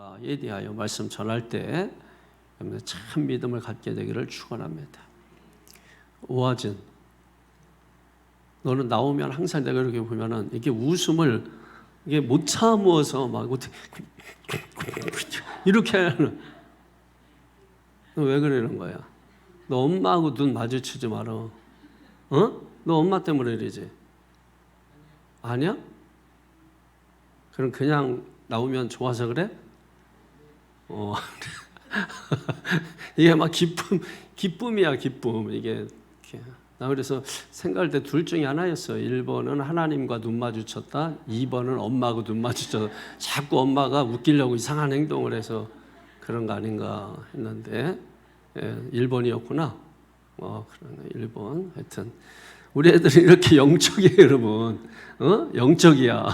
아까 예디하여 말씀 전할 때 참 믿음을 갖게 되기를 축원합니다. 오아진, 너는 나오면 항상 내가 이렇게 보면은 이게 웃음을 이게 못 참어서 막 어떻게 이렇게 하는. 너 왜 그러는 거야? 너 엄마하고 눈 마주치지 마라. 어? 너 엄마 때문에 이러지? 아니야? 그럼 그냥 나오면 좋아서 그래? 이게 막 기쁨이야, 기쁨. 이게. 나 그래서 생각할 때 둘 중에 하나였어요. 1번은 하나님과 눈 마주쳤다. 2번은 엄마하고 눈 마주쳤다. 자꾸 엄마가 웃기려고 이상한 행동을 해서 그런 거 아닌가 했는데 1번이었구나. 그러네, 1번. 하여튼 우리 애들이 이렇게 영적이에요, 여러분. 영적이야.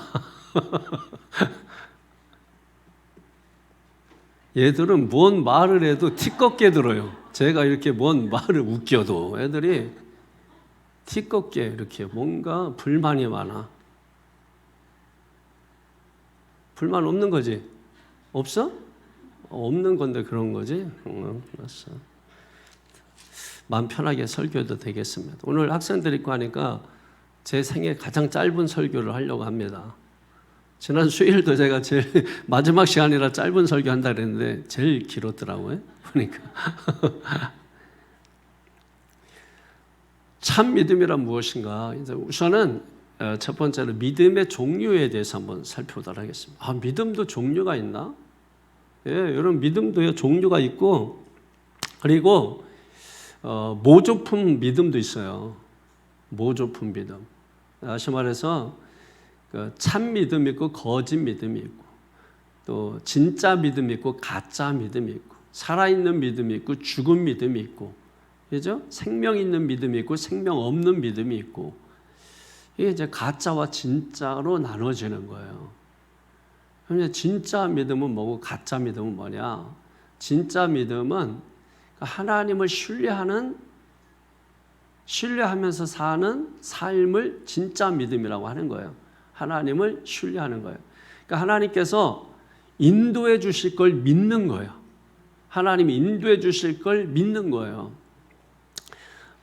얘들은 뭔 말을 해도 티껍게 들어요. 제가 이렇게 뭔 말을 웃겨도 애들이 티껍게 이렇게 뭔가 불만이 많아. 불만 없는 거지? 없어? 없는 건데 그런 거지? 알았어. 마음 편하게 설교해도 되겠습니다. 오늘 학생들 있고 하니까 제 생애 가장 짧은 설교를 하려고 합니다. 지난 수요일도 제가 제일 마지막 시간이라 짧은 설교 한다 그랬는데 제일 길었더라고요. 보니까. 참 믿음이란 무엇인가? 이제 우선은 첫 번째로 믿음의 종류에 대해서 한번 살펴보도록 하겠습니다. 믿음도 종류가 있나? 예, 여러분 믿음도 종류가 있고 그리고 모조품 믿음도 있어요. 모조품 믿음. 다시 말해서 참 믿음이 있고 거짓 믿음이 있고 또 진짜 믿음이 있고 가짜 믿음이 있고 살아있는 믿음이 있고 죽은 믿음이 있고 그죠? 생명 있는 믿음이 있고 생명 없는 믿음이 있고 이게 이제 가짜와 진짜로 나눠지는 거예요. 그럼 진짜 믿음은 뭐고 가짜 믿음은 뭐냐? 진짜 믿음은 하나님을 신뢰하면서 사는 삶을 진짜 믿음이라고 하는 거예요. 하나님을 신뢰하는 거예요. 그러니까 하나님께서 인도해 주실 걸 믿는 거예요. 하나님이 인도해 주실 걸 믿는 거예요.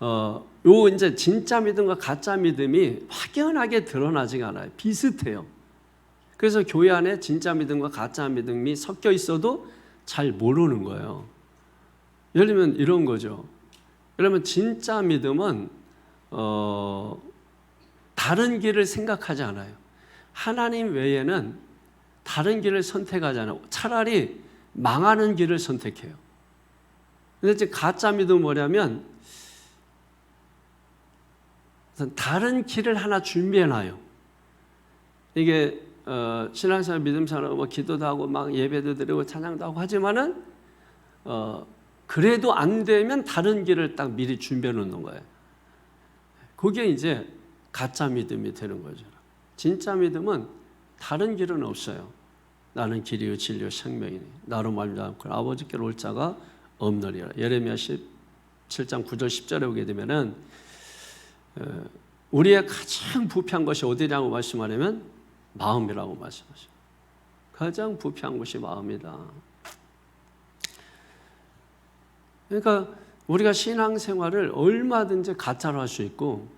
요 이제 진짜 믿음과 가짜 믿음이 확연하게 드러나지가 않아요. 비슷해요. 그래서 교회 안에 진짜 믿음과 가짜 믿음이 섞여 있어도 잘 모르는 거예요. 예를 들면 이런 거죠. 여러분 진짜 믿음은 다른 길을 생각하지 않아요. 하나님 외에는 다른 길을 선택하지 않아요. 차라리 망하는 길을 선택해요. 근데 이제 가짜 믿음은 뭐냐면 다른 길을 하나 준비해놔요. 이게 신앙생활 믿음생활 기도도 하고 막 예배도 드리고 찬양도 하고 하지만은 그래도 안 되면 다른 길을 딱 미리 준비해 놓는 거예요. 그게 이제 가짜 믿음이 되는 거죠. 진짜 믿음은 다른 길은 없어요. 나는 길이요 진리요 생명이니 나로 말미암고 아버지께로 올 자가 없느니라. 예레미야 17장 9절 10절에 오게 되면은 우리의 가장 부패한 것이 어디냐고 말씀하려면 마음이라고 말씀하셔요. 가장 부패한 것이 마음이다. 그러니까 우리가 신앙생활을 얼마든지 가짜로 할 수 있고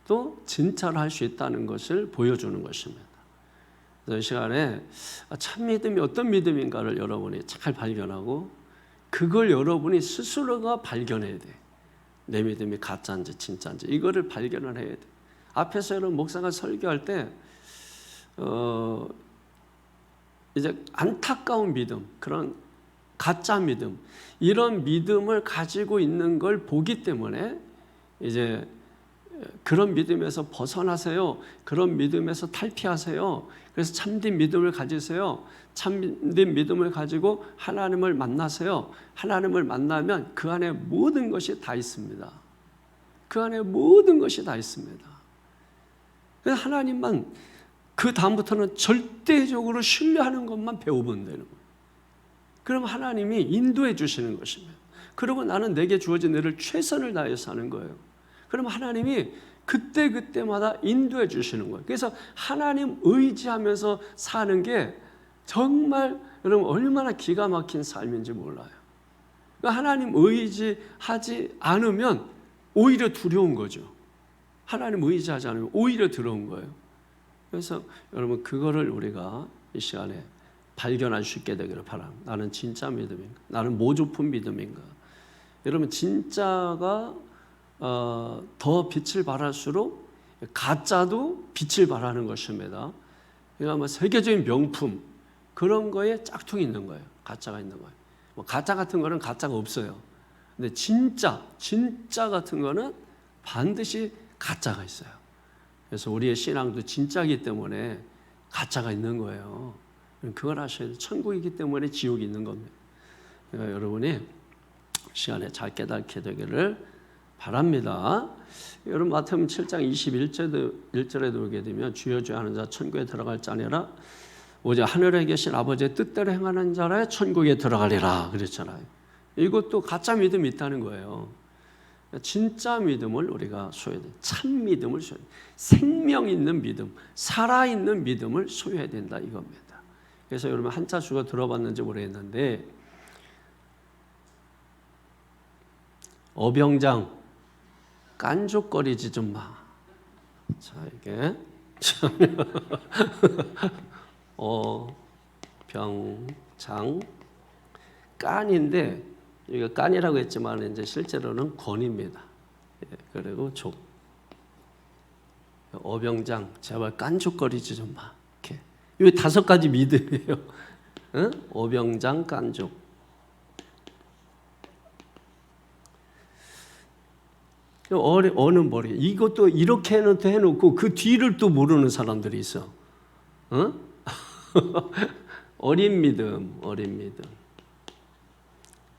또 진짜로 할 수 있다는 것을 보여주는 것입니다. 그래서 이 시간에 참 믿음이 어떤 믿음인가를 여러분이 잘 발견하고 그걸 여러분이 스스로가 발견해야 돼. 내 믿음이 가짜인지 진짜인지 이거를 발견을 해야 돼. 앞에서 여러분 목사가 설교할 때 이제 안타까운 믿음, 그런 가짜 믿음, 이런 믿음을 가지고 있는 걸 보기 때문에 이제 그런 믿음에서 벗어나세요. 그런 믿음에서 탈피하세요. 그래서 참된 믿음을 가지세요. 참된 믿음을 가지고 하나님을 만나세요. 하나님을 만나면 그 안에 모든 것이 다 있습니다. 그 안에 모든 것이 다 있습니다. 그래서 하나님만 그 다음부터는 절대적으로 신뢰하는 것만 배우면 되는 거예요. 그럼 하나님이 인도해 주시는 것입니다. 그리고 나는 내게 주어진 일을 최선을 다해서 하는 거예요. 그럼 하나님이 그때마다 인도해 주시는 거예요. 그래서 하나님 의지하면서 사는 게 정말 여러분 얼마나 기가 막힌 삶인지 몰라요. 그러니까 하나님 의지하지 않으면 오히려 두려운 거죠. 하나님 의지하지 않으면 오히려 두려운 거예요. 그래서 여러분 그거를 우리가 이 시간에 발견할 수 있게 되기를 바랍니다. 나는 진짜 믿음인가? 나는 모조품 믿음인가? 여러분 진짜가 더 빛을 발할수록 가짜도 빛을 발하는 것입니다. 그러니까 뭐 세계적인 명품 그런 거에 짝퉁이 있는 거예요. 가짜가 있는 거예요. 뭐 가짜 같은 거는 가짜가 없어요. 근데 진짜 같은 거는 반드시 가짜가 있어요. 그래서 우리의 신앙도 진짜이기 때문에 가짜가 있는 거예요. 그걸 아셔야 돼요. 천국이기 때문에 지옥이 있는 겁니다. 그러니까 여러분이 시간에 잘 깨닫게 되기를 바랍니다. 여러분 마태복음 7장 21절에도 오게 되면 주여 주여 하는 자 천국에 들어갈 자 아니라 오직 하늘에 계신 아버지의 뜻대로 행하는 자라 천국에 들어가리라 그랬잖아요. 이것도 가짜 믿음이 있다는 거예요. 진짜 믿음을 우리가 소유해야 돼요. 참 믿음을 소유해야 돼요. 생명 있는 믿음, 살아있는 믿음을 소유해야 된다 이겁니다. 그래서 여러분 한자 수가 들어봤는지 모르겠는데 어병장 깐족거리지 좀 마. 자 이게 어병장 깐인데 이거 깐이라고 했지만 이제 실제로는 권입니다. 예, 그리고 족. 어병장 제발 깐족거리지 좀 마. 이렇게. 이 5가지 믿음이에요. 응? 어병장 깐족. 어는 머리. 이것도 이렇게 해놓고 그 뒤를 또 모르는 사람들이 있어. 응? 어린 믿음.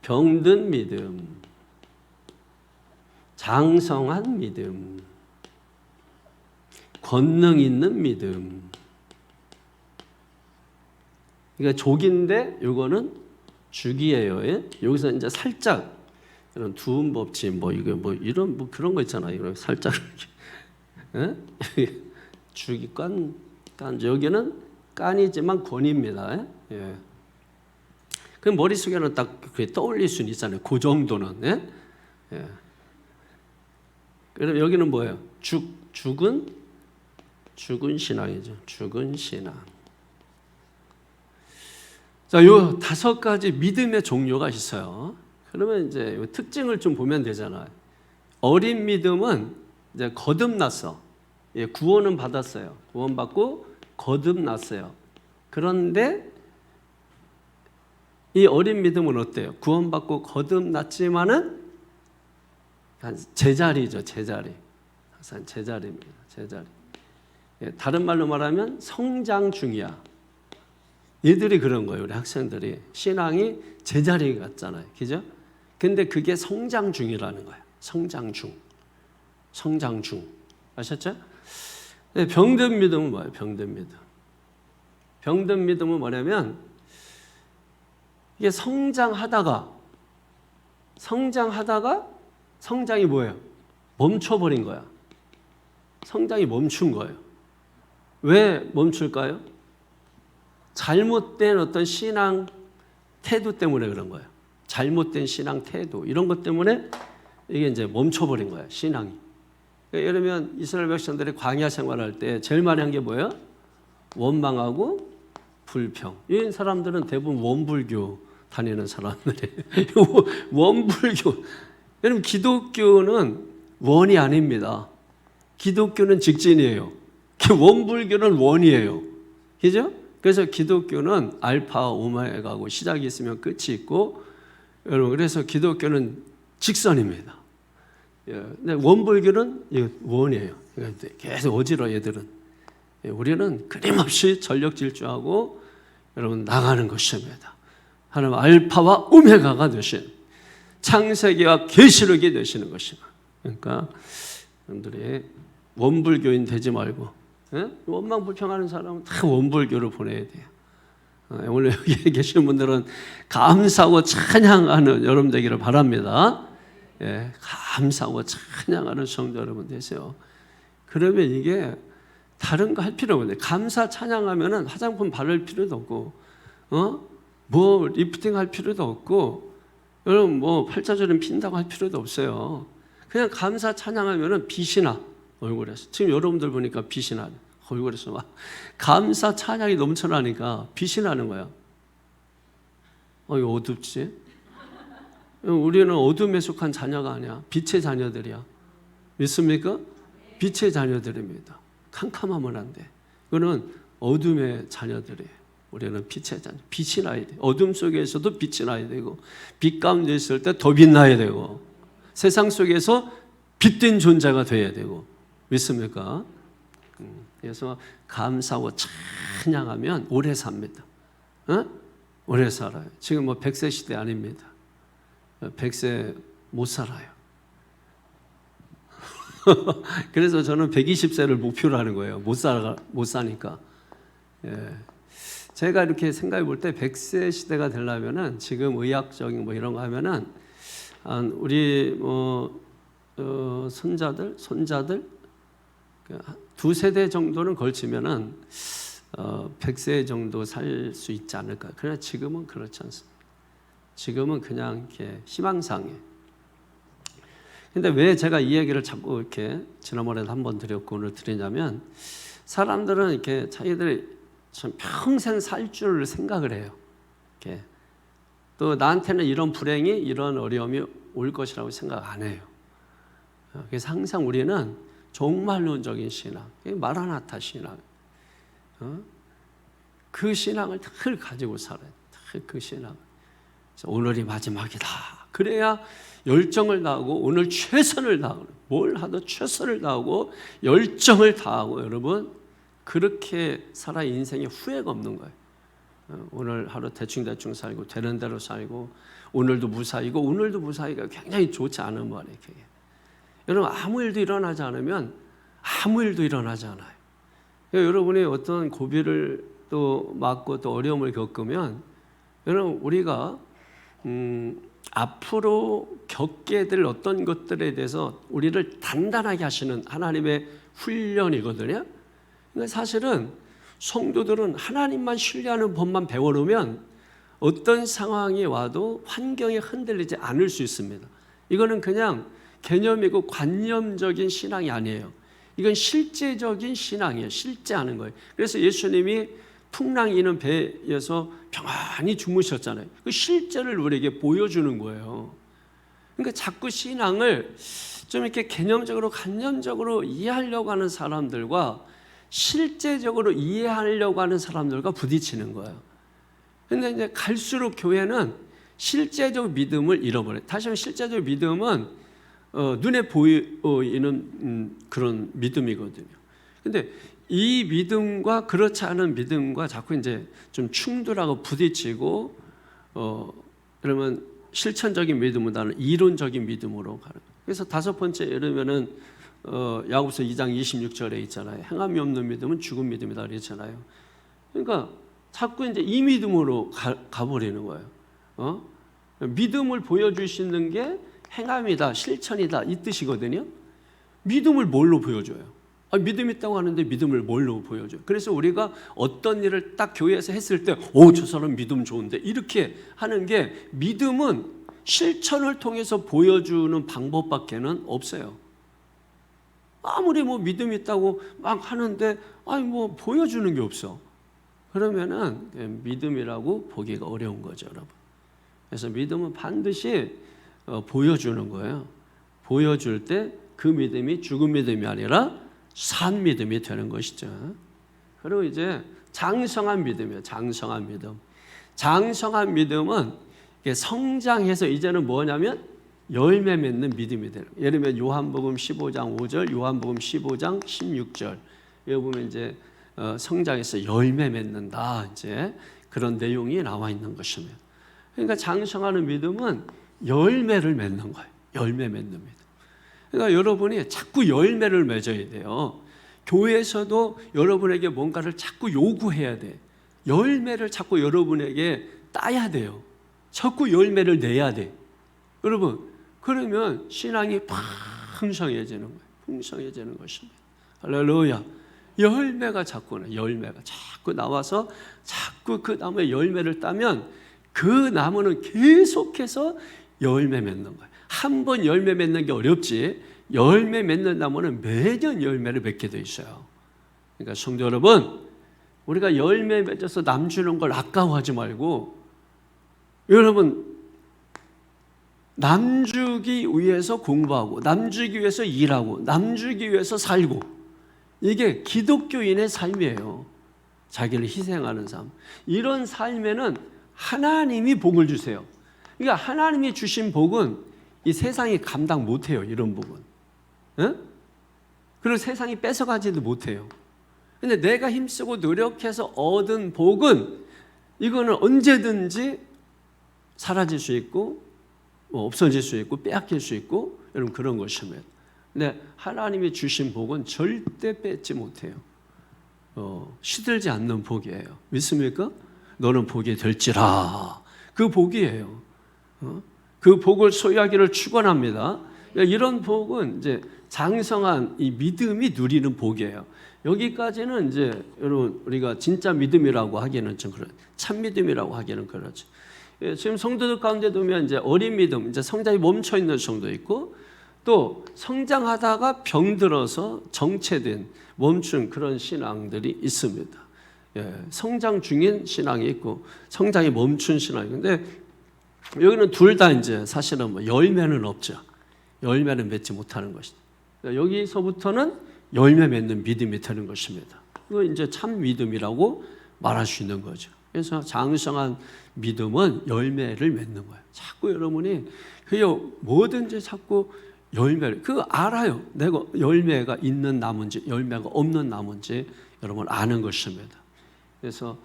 병든 믿음, 장성한 믿음, 권능 있는 믿음. 그러니까 족인데 이거는 죽이에요. 예? 여기서 이제 살짝 이런 두음 법칙 이거 이런 그런 거 있잖아요. 이런 살짝 이렇게 예? 죽이 깐 여기는 깐이지만 권입니다. 예. 그 머릿속에는 딱 그게 떠올릴 수는 있잖아요. 그 정도는. 예? 예. 그럼 여기는 뭐예요? 죽은 신앙이죠. 죽은 신앙. 자, 요 5가지 믿음의 종류가 있어요. 그러면 이제 요 특징을 좀 보면 되잖아요. 어린 믿음은 이제 거듭났어. 예, 구원은 받았어요. 구원받고 거듭났어요. 그런데 이 어린 믿음은 어때요? 구원받고 거듭났지만은 제자리죠, 제자리. 항상 제자리입니다, 제자리. 예, 다른 말로 말하면 성장 중이야. 얘들이 그런 거예요, 우리 학생들이. 신앙이 제자리 같잖아요, 그죠? 근데 그게 성장 중이라는 거예요. 성장 중. 아셨죠? 네, 병든 믿음은 뭐예요? 병든 믿음은 뭐냐면 이게 성장하다가 성장이 뭐예요? 멈춰버린 거야. 성장이 멈춘 거예요. 왜 멈출까요? 잘못된 어떤 신앙 태도 때문에 그런 거예요. 잘못된 신앙 태도 이런 것 때문에 이게 이제 멈춰버린 거예요. 신앙이. 그러니까 예를 들면 이스라엘 백성들이 광야 생활할 때 제일 많이 한 게 뭐예요? 원망하고 불평. 이 사람들은 대부분 원불교 다니는 사람들이 원불교. 여러분 기독교는 원이 아닙니다. 기독교는 직진이에요. 원불교는 원이에요. 그죠? 그래서 기독교는 알파 오메가고 시작이 있으면 끝이 있고 여러분 그래서 기독교는 직선입니다. 근데 원불교는 원이에요. 계속 어지러 얘들은. 우리는 끊임없이 전력 질주하고 여러분 나가는 것입니다. 하나님 알파와 오메가가 되신 창세기와 계시록이 되시는 것입니다. 그러니까 여러분들이 원불교인 되지 말고 원망 불평하는 사람은 다 원불교를 보내야 돼요. 오늘 여기 계신 분들은 감사하고 찬양하는 여러분 되기를 바랍니다. 예, 감사하고 찬양하는 성도 여러분 되세요. 그러면 이게 다른 거 할 필요 없는데 감사 찬양하면은 화장품 바를 필요도 없고 뭐 리프팅 할 필요도 없고 여러분 뭐 팔자주름 핀다고 할 필요도 없어요. 그냥 감사 찬양하면은 빛이 나 얼굴에서. 지금 여러분들 보니까 빛이 나 얼굴에서 막 감사 찬양이 넘쳐나니까 빛이 나는 거야. 이거 어둡지? 우리는 어둠에 속한 자녀가 아니야. 빛의 자녀들이야. 믿습니까? 빛의 자녀들입니다. 캄캄하면 안 돼. 이거는 어둠의 자녀들이에요. 우리는 빛의 자녀. 빛이 나야 돼. 어둠 속에서도 빛이 나야 되고, 빛 가운데 있을 때 더 빛나야 되고, 세상 속에서 빛된 존재가 돼야 되고. 믿습니까? 그래서 감사하고 찬양하면 오래 삽니다. 오래 살아요. 지금 뭐 100세 시대 아닙니다. 100세 못 살아요. 그래서 저는 120세를 목표로 하는 거예요. 못 사니까. 예. 제가 이렇게 생각해 볼 때 100세 시대가 되려면은 지금 의학적인 뭐 이런 거 하면은 우리 손자들 두세 대 정도는 걸치면은 100세 정도 살 수 있지 않을까. 그러나 지금은 그렇지 않습니다. 지금은 그냥 이렇게 희망상에. 근데 왜 제가 이 얘기를 자꾸 이렇게 지난번에도 한번 드렸고 오늘 드리냐면, 사람들은 이렇게 자기들이 참 평생 살 줄 생각을 해요. 이렇게 또 나한테는 이런 불행이, 이런 어려움이 올 것이라고 생각 안 해요. 그래서 항상 우리는 종말론적인 신앙, 마라나타 신앙, 그 신앙을 늘 가지고 살아요. 그 신앙. 오늘이 마지막이다. 그래야 열정을 다하고 오늘 최선을 다하고, 뭘 하든 최선을 다하고 열정을 다하고, 여러분 그렇게 살아 인생에 후회가 없는 거예요. 오늘 하루 대충 살고 되는 대로 살고, 오늘도 무사히고, 오늘도 무사히가 굉장히 좋지 않은 말이에요. 그게. 여러분 아무 일도 일어나지 않으면 아무 일도 일어나지 않아요. 그러니까 여러분이 어떤 고비를 또 맞고 또 어려움을 겪으면, 여러분 우리가 앞으로 겪게 될 어떤 것들에 대해서 우리를 단단하게 하시는 하나님의 훈련이거든요. 그러니까 사실은 성도들은 하나님만 신뢰하는 법만 배워놓으면 어떤 상황이 와도 환경에 흔들리지 않을 수 있습니다. 이거는 그냥 개념이고 관념적인 신앙이 아니에요. 이건 실제적인 신앙이에요. 실제 하는 거예요. 그래서 예수님이 풍랑이 있는 배에서 평안히 주무셨잖아요. 그 실제를 우리에게 보여주는 거예요. 그러니까 자꾸 신앙을 좀 이렇게 개념적으로 관념적으로 이해하려고 하는 사람들과 실제적으로 이해하려고 하는 사람들과 부딪히는 거예요. 근데 이제 갈수록 교회는 실제적 믿음을 잃어버려요. 다시 말하면 실제적 믿음은 눈에 보이는 그런 믿음이거든요. 근데 이 믿음과 그렇지 않은 믿음과 자꾸 이제 좀 충돌하고 부딪히고, 그러면 실천적인 믿음보다는 이론적인 믿음으로 가는 거예요. 그래서 다섯 번째, 이러면은 야고보서 2장 26절에 있잖아요. 행함이 없는 믿음은 죽은 믿음이다 그랬잖아요. 그러니까 자꾸 이제 이 믿음으로 가버리는 거예요. 믿음을 보여주시는 게 행함이다, 실천이다 이 뜻이거든요. 믿음을 뭘로 보여줘요? 믿음 있다고 하는데 믿음을 뭘로 보여줘요? 그래서 우리가 어떤 일을 딱 교회에서 했을 때, 저 사람 믿음 좋은데, 이렇게 하는 게, 믿음은 실천을 통해서 보여주는 방법밖에는 없어요. 아무리 뭐 믿음 있다고 막 하는데 뭐 보여주는 게 없어. 그러면은 믿음이라고 보기가 어려운 거죠, 여러분. 그래서 믿음은 반드시 보여주는 거예요. 보여줄 때 그 믿음이 죽은 믿음이 아니라 산 믿음이 되는 것이죠. 그리고 이제 장성한 믿음이에요. 장성한 믿음. 장성한 믿음은 성장해서 이제는 뭐냐면 열매 맺는 믿음이 되는. 예를 들면 요한복음 15장 5절, 요한복음 15장 16절. 여기 보면 이제 성장해서 열매 맺는다. 이제 그런 내용이 나와 있는 것입니다. 그러니까 장성하는 믿음은 열매를 맺는 거예요. 열매 맺는 믿음. 그러니까 여러분이 자꾸 열매를 맺어야 돼요. 교회에서도 여러분에게 뭔가를 자꾸 요구해야 돼. 열매를 자꾸 여러분에게 따야 돼요. 자꾸 열매를 내야 돼. 여러분, 그러면 신앙이 풍성해지는 거예요. 풍성해지는 것입니다. 할렐루야. 열매가 자꾸 나와서 자꾸 그 나무에 열매를 따면 그 나무는 계속해서 열매 맺는 거예요. 한 번 열매 맺는 게 어렵지, 열매 맺는 나무는 매년 열매를 맺게 돼 있어요. 그러니까 성도 여러분, 우리가 열매 맺어서 남 주는 걸 아까워하지 말고, 여러분 남 주기 위해서 공부하고, 남 주기 위해서 일하고, 남 주기 위해서 살고, 이게 기독교인의 삶이에요. 자기를 희생하는 삶. 이런 삶에는 하나님이 복을 주세요. 그러니까 하나님이 주신 복은 이 세상이 감당 못해요. 이런 복은. 응? 그리고 세상이 뺏어가지도 못해요. 근데 내가 힘쓰고 노력해서 얻은 복은, 이거는 언제든지 사라질 수 있고 없어질 수 있고 빼앗길 수 있고, 여러분 그런 것입니다. 근데 하나님이 주신 복은 절대 뺏지 못해요. 시들지 않는 복이에요. 믿습니까? 너는 복이 될지라. 그 복이에요. 그 복을 소유하기를 축원합니다. 이런 복은 이제 장성한 이 믿음이 누리는 복이에요. 여기까지는 이제 여러분 우리가 진짜 믿음이라고 하기에는 좀 그런, 참 믿음이라고 하기에는 그렇죠. 지금 성도들 가운데 보면 이제 어린 믿음, 이제 성장이 멈춰 있는 성도 있고, 또 성장하다가 병들어서 정체된 멈춘 그런 신앙들이 있습니다. 성장 중인 신앙이 있고 성장이 멈춘 신앙이 있는데, 여기는 둘 다 이제 사실은 뭐 열매는 없죠. 열매는 맺지 못하는 것이다. 여기서부터는 열매 맺는 믿음이 되는 것입니다. 이거 이제 참 믿음이라고 말할 수 있는 거죠. 그래서 장성한 믿음은 열매를 맺는 거예요. 자꾸 여러분이 그요 뭐든지 자꾸 열매를, 그거 알아요. 내가 열매가 있는 나무인지 열매가 없는 나무인지 여러분 아는 것입니다. 그래서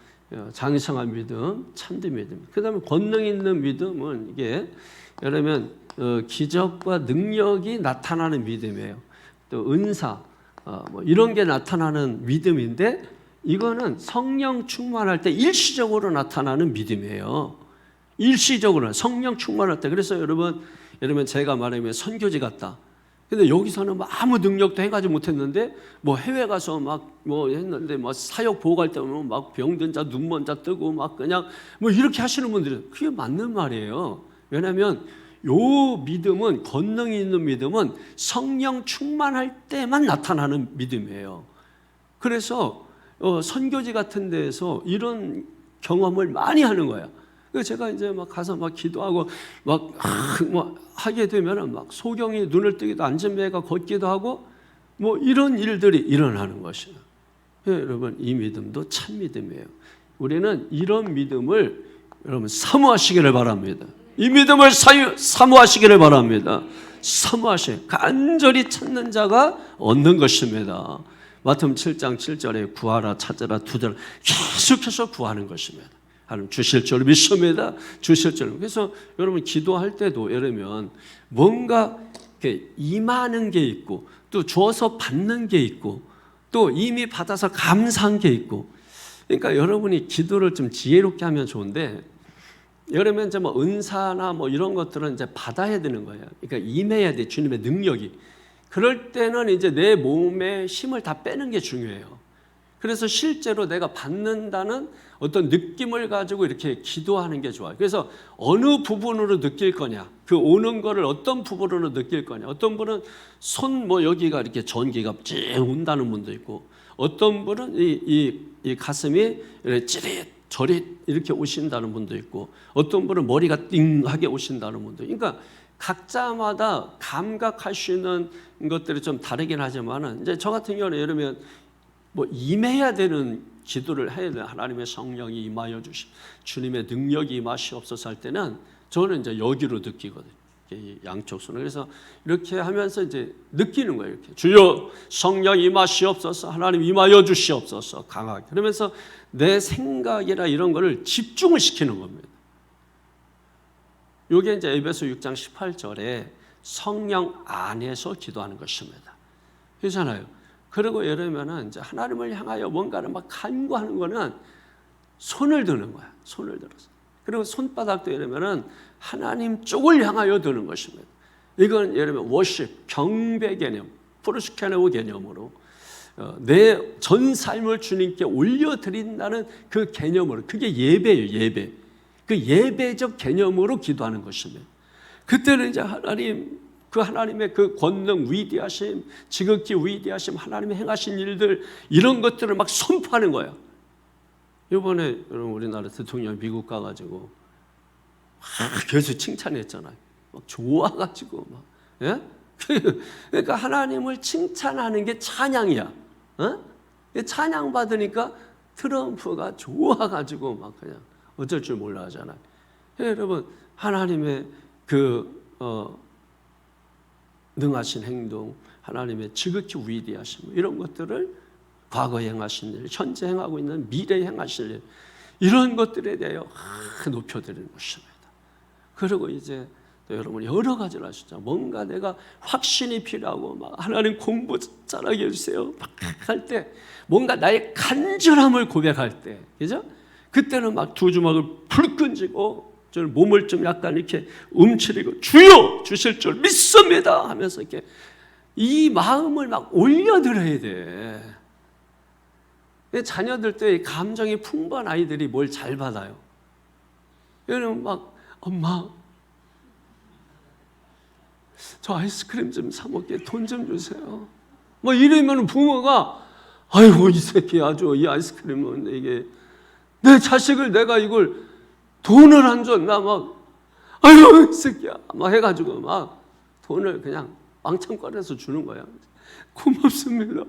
장성한 믿음, 참된 믿음. 그다음에 권능 있는 믿음은 이게 여러분 기적과 능력이 나타나는 믿음이에요. 또 은사 뭐 이런 게 나타나는 믿음인데, 이거는 성령 충만할 때 일시적으로 나타나는 믿음이에요. 일시적으로 성령 충만할 때. 그래서 여러분 제가 말하면 선교지 갔다. 근데 여기서는 뭐 아무 능력도 해가지 못했는데, 뭐 해외 가서 막 뭐 했는데, 뭐 사역 보고할 때 보면 막 병든 자, 눈먼 자 뜨고 막 그냥 뭐 이렇게 하시는 분들은 그게 맞는 말이에요. 왜냐하면 요 믿음은, 권능이 있는 믿음은 성령 충만할 때만 나타나는 믿음이에요. 그래서 선교지 같은 데에서 이런 경험을 많이 하는 거예요. 그래서 제가 이제 막 가서 막 기도하고 막 하게 되면은 막 소경이 눈을 뜨기도, 앉은 배가 걷기도 하고, 뭐 이런 일들이 일어나는 것이에요. 여러분 이 믿음도 참 믿음이에요. 우리는 이런 믿음을 여러분 사모하시기를 바랍니다. 이 믿음을 사모하시기를 바랍니다. 간절히 찾는 자가 얻는 것입니다. 마태복음 7장 7절에 구하라, 찾으라, 두드라, 계속해서 구하는 것입니다. 하나님 주실 줄 믿습니다. 주실 줄. 그래서 여러분 기도할 때도 여러분 뭔가 이렇게 임하는 게 있고, 또 주어서 받는 게 있고, 또 이미 받아서 감사한 게 있고. 그러니까 여러분이 기도를 좀 지혜롭게 하면 좋은데, 여러분 이제 뭐 은사나 뭐 이런 것들은 이제 받아야 되는 거예요. 그러니까 임해야 돼, 주님의 능력이. 그럴 때는 이제 내 몸에 힘을 다 빼는 게 중요해요. 그래서 실제로 내가 받는다는 어떤 느낌을 가지고 이렇게 기도하는 게 좋아요. 그래서 어느 부분으로 느낄 거냐, 그 오는 거를 어떤 부분으로 느낄 거냐. 어떤 분은 손 뭐 여기가 이렇게 전기가 찌 온다는 분도 있고, 어떤 분은 이 가슴이 찌릿 저릿 이렇게 오신다는 분도 있고, 어떤 분은 머리가 띵하게 오신다는 분도 있고. 그러니까 각자마다 감각할 수 있는 것들이 좀 다르긴 하지만은, 이제 저 같은 경우는 예를 들면 뭐 임해야 되는 기도를 해야 돼요. 하나님의 성령이 임하여 주시, 주님의 능력이 임하시옵소서 할 때는 저는 이제 여기로 느끼거든요. 양쪽 손을. 그래서 이렇게 하면서 이제 느끼는 거예요. 이렇게 주여 성령 임하시옵소서, 하나님 임하여 주시옵소서, 강하게. 그러면서 내 생각이나 이런 거를 집중을 시키는 겁니다. 이게 이제 에베소 6장 18절에 성령 안에서 기도하는 것입니다. 그렇잖아요. 그리고 예를 들면 이제 하나님을 향하여 뭔가를 막 간구하는 거는 손을 드는 거야. 손을 들어서. 그리고 손바닥도 예를 들면 하나님 쪽을 향하여 드는 것입니다. 이건 예를 들면 워십, 경배 개념, 프로스케네오 개념으로 내 전 삶을 주님께 올려드린다는 그 개념으로, 그게 예배예요. 예배. 그 예배적 개념으로 기도하는 것입니다. 그때는 이제 하나님, 그 하나님의 그 권능, 위대하심, 지극히 위대하심, 하나님의 행하신 일들, 이런 것들을 막 선포하는 거예요. 이번에 여러분 우리나라 대통령 미국 가가지고 계속 칭찬했잖아요. 막 좋아가지고 막, 예? 그러니까 하나님을 칭찬하는 게 찬양이야. 찬양 받으니까 트럼프가 좋아가지고 막 그냥 어쩔 줄 몰라 하잖아요. 여러분 하나님의 그 능하신 행동, 하나님의 지극히 위대하심, 이런 것들을 과거에 행하신 일, 현재 행하고 있는 미래에 행하실 일, 이런 것들에 대하여 높여드리는 것입니다. 그리고 이제 또 여러분 여러 가지를 하시죠. 뭔가 내가 확신이 필요하고 막 하나님 공부 잘하게 해주세요 막 할 때, 뭔가 나의 간절함을 고백할 때, 그죠? 그때는 막 두 주먹을 불끈 쥐고 몸을 좀 약간 이렇게 움츠리고 주여 주실 줄 믿습니다 하면서 이렇게 이 마음을 막 올려드려야 돼. 자녀들 때 감정이 풍부한 아이들이 뭘 잘 받아요. 얘는 막 엄마 저 아이스크림 좀 사 먹게 돈 좀 주세요. 뭐 이러면 부모가 아이고 이 새끼 아주 이 아이스크림은 이게 내 자식을 내가 이걸 돈을 안 줬나 막 아이고 이 새끼야 막 해가지고 막 돈을 그냥 왕창 꺼내서 주는 거야. 고맙습니다.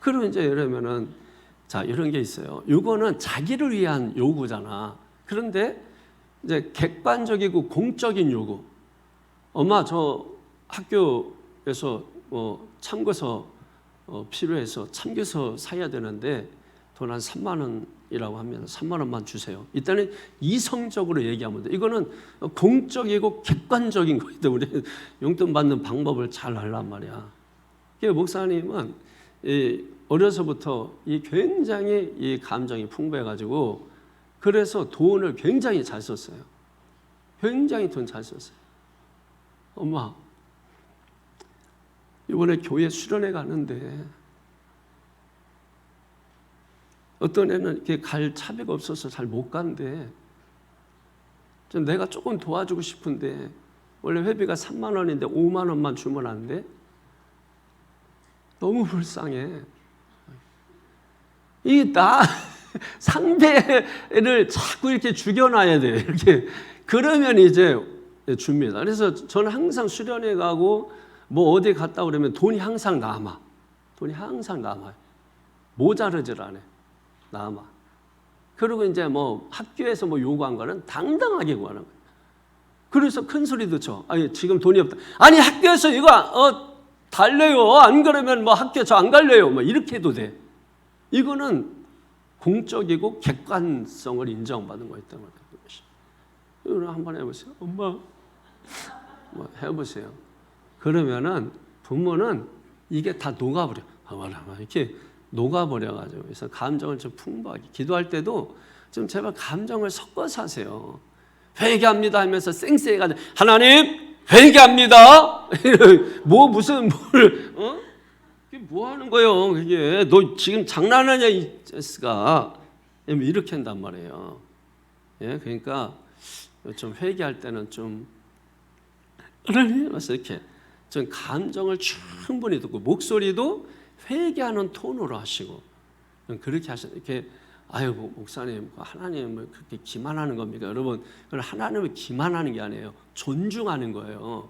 그러면 이제 이러면은 자 이런 게 있어요. 이거는 자기를 위한 요구잖아. 그런데 이제 객관적이고 공적인 요구. 엄마 저 학교에서 참고서 필요해서 참교서 사야 되는데 돈 한 3만 원이라고 하면 3만 원만 주세요. 일단은 이성적으로 얘기하면 돼. 이거는 공적이고 객관적인 거거든. 우리 용돈 받는 방법을 잘 알란 말이야. 목사님은 어려서부터 굉장히 이 감정이 풍부해가지고 그래서 돈을 굉장히 잘 썼어요. 굉장히 돈 잘 썼어요. 엄마, 이번에 교회 수련회 가는데 어떤 애는 이렇게 갈 차비가 없어서 잘 못 간대. 좀 내가 조금 도와주고 싶은데 원래 회비가 3만 원인데 5만 원만 주면 안 돼? 너무 불쌍해. 상대를 자꾸 이렇게 죽여놔야 돼. 이렇게. 그러면 이제 줍니다. 그래서 저는 항상 수련회 가고 뭐 어디 갔다 오려면 돈이 항상 남아. 돈이 항상 남아요. 모자르질 않아요. 남아. 그리고 이제 뭐 학교에서 뭐 요구한 거는 당당하게 구하는 거예요. 그래서 큰 소리도 쳐. 아니, 지금 돈이 없다. 아니, 학교에서 이거 달래요. 안 그러면 뭐 학교 저 안 갈래요. 뭐 이렇게 해도 돼. 이거는 공적이고 객관성을 인정받는 거였던 거예요. 이거 한번 해보세요. 엄마, 뭐 해보세요. 그러면은 부모는 이게 다 녹아버려. 이렇게 녹아버려가지고. 그래서 감정을 좀 풍부하게. 기도할 때도 좀 제발 감정을 섞어서 하세요. 회개합니다 하면서 쌩쌩해가지고 하나님 회개합니다. 무슨 이게 뭐 하는 거예요? 이게 너 지금 장난하냐 이 자스가 이렇게 한단 말이에요. 예, 그러니까 좀 회개할 때는 좀 이렇게 좀 감정을 충분히 듣고 목소리도 회개하는 톤으로 하시고 그렇게 하셔. 이렇게 아유 목사님 하나님을 그렇게 기만하는 겁니까? 여러분 그건 하나님을 기만하는 게 아니에요. 존중하는 거예요.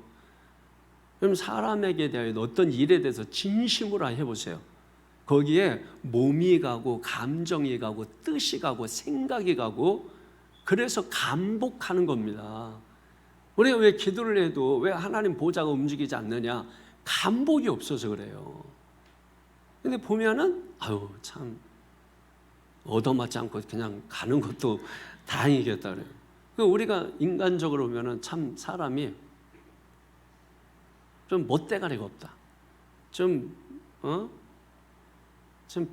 그럼 사람에게 대하여 어떤 일에 대해서 진심으로 해보세요. 거기에 몸이 가고 감정이 가고 뜻이 가고 생각이 가고 그래서 감복하는 겁니다. 우리가 왜 기도를 해도 왜 하나님 보좌가 움직이지 않느냐? 감복이 없어서 그래요. 근데 보면은 아유 참 얻어맞지 않고 그냥 가는 것도 다행이겠다 그래요. 우리가 인간적으로 보면은 참 사람이 좀 멋대가리가 없다. 좀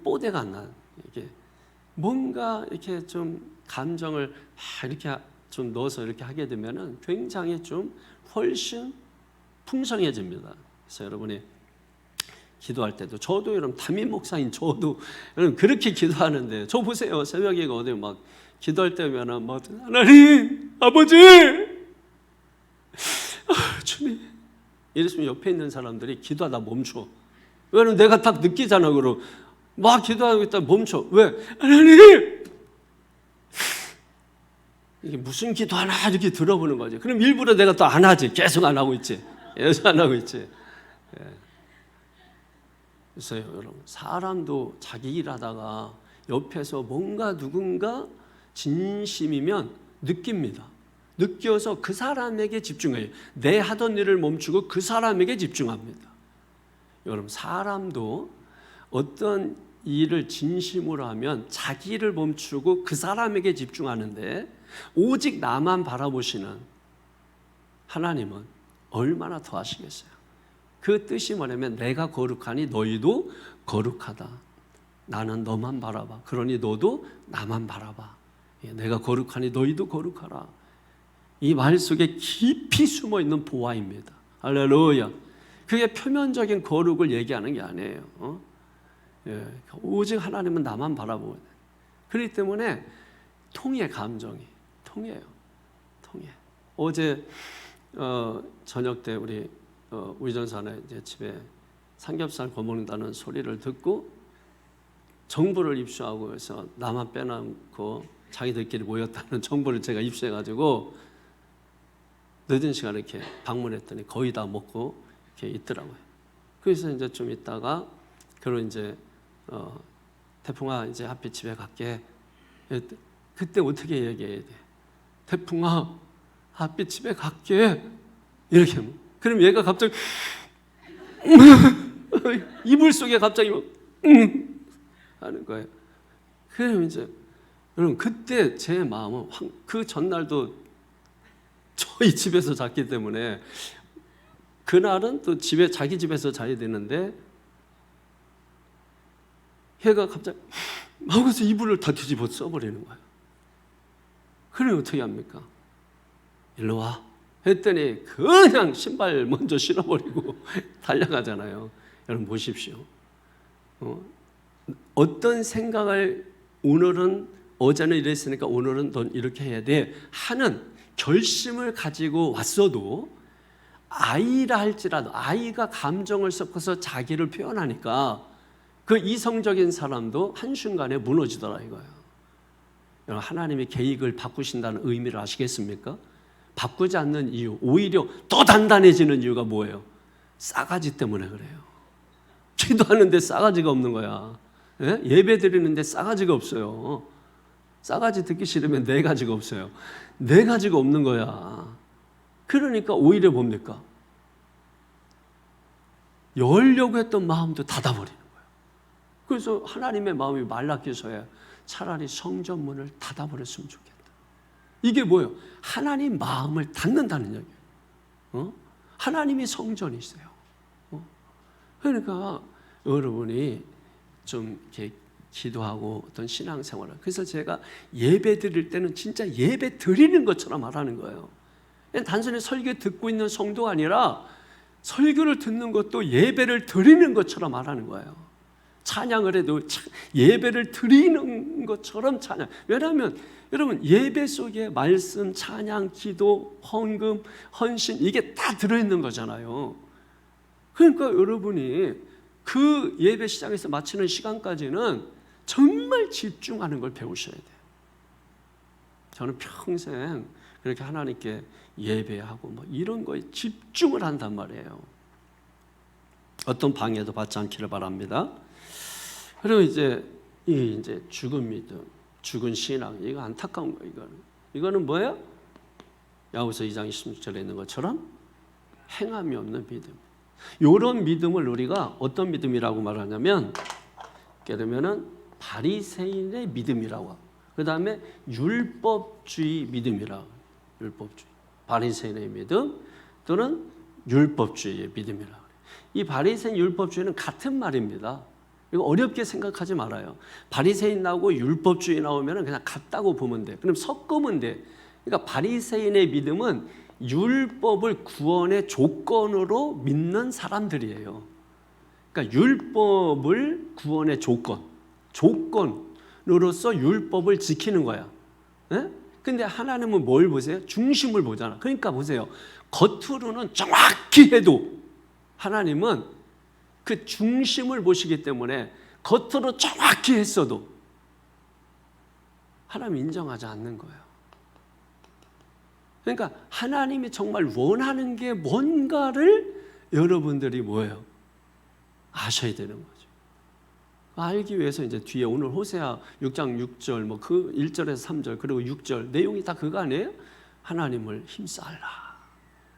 뽀대가 안 나. 이게 뭔가 이렇게 좀 감정을 이렇게 좀 넣어서 이렇게 하게 되면은 굉장히 좀 훨씬 풍성해집니다. 그래서 여러분이 기도할 때도 저도 여러분 담임 목사인 저도 여러분 그렇게 기도하는데 저 보세요. 새벽에 어디 막 기도할 때면은 막 하나님 아버지 주님 이랬으면 옆에 있는 사람들이 기도하다 멈춰. 왜냐면 내가 딱 느끼잖아. 그럼 막 기도하고 있다 멈춰. 왜? 하나님 이게 무슨 기도하나 이렇게 들어보는 거지. 그럼 일부러 내가 또 안 하지. 계속 안 하고 있지. 계속 안 하고 있지. 그래서 여러분 사람도 자기 일하다가 옆에서 뭔가 누군가 진심이면 느낍니다. 느껴서 그 사람에게 집중해요. 내 하던 일을 멈추고 그 사람에게 집중합니다. 여러분 사람도 어떤 일을 진심으로 하면 자기 일을 멈추고 그 사람에게 집중하는데 오직 나만 바라보시는 하나님은 얼마나 더 하시겠어요. 그 뜻이 뭐냐면 내가 거룩하니 너희도 거룩하다. 나는 너만 바라봐. 그러니 너도 나만 바라봐. 내가 거룩하니 너희도 거룩하라. 이 말 속에 깊이 숨어있는 보화입니다. 할렐루야. 그게 표면적인 거룩을 얘기하는 게 아니에요. 오직 하나님은 나만 바라보고 있는. 그렇기 때문에 통해 감정이. 통해요. 통해. 어제 저녁 때 우리 전사네 이제 집에 삼겹살 거먹는다는 소리를 듣고 정보를 입수하고 해서 나만 빼놓고 자기들끼리 모였다는 정보를 제가 입수해가지고 늦은 시간에 이렇게 방문했더니 거의 다 먹고 이렇게 있더라고요. 그래서 이제 좀 있다가 그리고 이제 태풍아 이제 하필 집에 갈게. 그때 어떻게 얘기해야 돼? 태풍아 하필 집에 갈게. 이렇게 하면 그럼 얘가 갑자기 이불 속에 갑자기 막 하는 거예요. 그럼 이제 여러분 그때 제 마음은 그 전날도 저희 집에서 잤기 때문에 그날은 또 집에 자기 집에서 자야 되는데 얘가 갑자기 하고서 이불을 다 뒤집어 써버리는 거예요. 그럼 어떻게 합니까? 일로 와 했더니 그냥 신발 먼저 신어버리고 달려가잖아요. 여러분 보십시오. 어떤 생각을 오늘은 어제는 이랬으니까 오늘은 넌 이렇게 해야 돼 하는 결심을 가지고 왔어도 아이라 할지라도 아이가 감정을 섞어서 자기를 표현하니까 그 이성적인 사람도 한순간에 무너지더라 이거예요. 여러분 하나님의 계획을 바꾸신다는 의미를 아시겠습니까? 바꾸지 않는 이유, 오히려 더 단단해지는 이유가 뭐예요? 싸가지 때문에 그래요. 기도하는데 싸가지가 없는 거야. 예배 드리는데 싸가지가 없어요. 싸가지 듣기 싫으면 네 가지가 없어요. 네 가지가 없는 거야. 그러니까 오히려 뭡니까? 열려고 했던 마음도 닫아버리는 거예요. 그래서 하나님의 마음이 말랐기서야 차라리 성전문을 닫아버렸으면 좋겠다. 이게 뭐예요? 하나님 마음을 닫는다는 얘기예요. 하나님이 성전이세요. 그러니까 여러분이 좀 이렇게 기도하고 어떤 신앙생활을 그래서 제가 예배 드릴 때는 진짜 예배 드리는 것처럼 하라는 거예요. 단순히 설교 듣고 있는 성도가 아니라 설교를 듣는 것도 예배를 드리는 것처럼 하라는 거예요. 찬양을 해도 예배를 드리는 것처럼 찬양. 왜냐하면 여러분 예배 속에 말씀, 찬양, 기도, 헌금, 헌신 이게 다 들어있는 거잖아요. 그러니까 여러분이 그 예배 시장에서 마치는 시간까지는 정말 집중하는 걸 배우셔야 돼요. 저는 평생 그렇게 하나님께 예배하고 뭐 이런 거에 집중을 한단 말이에요. 어떤 방해도 받지 않기를 바랍니다. 그리고 이제 죽은 믿음, 죽은 신앙, 이거 안타까운 거예요. 이거는 뭐예요? 야고보서 2장 26절에 있는 것처럼 행함이 없는 믿음. 이런 믿음을 우리가 어떤 믿음이라고 말하냐면, 그러면은 바리새인의 믿음이라고. 그 다음에 율법주의 믿음이라고. 율법주의, 바리새인의 믿음 또는 율법주의의 믿음이라고. 이 바리새인 율법주의는 같은 말입니다. 이거 어렵게 생각하지 말아요. 바리새인 나오고 율법주의 나오면 그냥 같다고 보면 돼. 그럼 섞으면 돼. 그러니까 바리새인의 믿음은 율법을 구원의 조건으로 믿는 사람들이에요. 그러니까 율법을 구원의 조건으로서 율법을 지키는 거야. 예? 근데 하나님은 뭘 보세요? 중심을 보잖아. 그러니까 보세요. 겉으로는 정확히 해도 하나님은 그 중심을 보시기 때문에 겉으로 정확히 했어도 하나님 인정하지 않는 거예요. 그러니까 하나님이 정말 원하는 게 뭔가를 여러분들이 뭐예요? 아셔야 되는 거죠. 알기 위해서 이제 뒤에 오늘 호세아 6장 6절 뭐 그 1절에서 3절 그리고 6절 내용이 다 그거 아니에요? 하나님을 힘써라.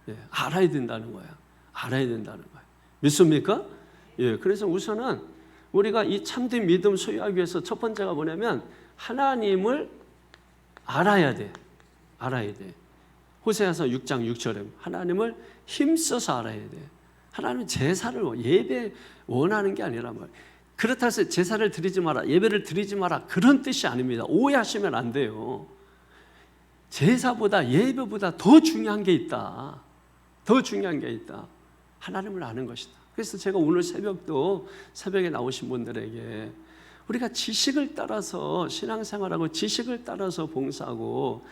예, 알아야 된다는 거야. 알아야 된다는 거야. 믿습니까? 예, 그래서 우선은 우리가 이 참된 믿음 소유하기 위해서 첫 번째가 뭐냐면 하나님을 알아야 돼. 알아야 돼. 호세아서 6장 6절에 하나님을 힘써서 알아야 돼. 하나님은 제사를 예배 원하는 게 아니라 말이에요. 그렇다 해서 제사를 드리지 마라, 예배를 드리지 마라 그런 뜻이 아닙니다. 오해하시면 안 돼요. 제사보다 예배보다 더 중요한 게 있다. 더 중요한 게 있다. 하나님을 아는 것이다. 그래서 제가 오늘 새벽도 새벽에 나오신 분들에게 우리가 지식을 따라서 신앙생활하고 지식을 따라서 봉사하고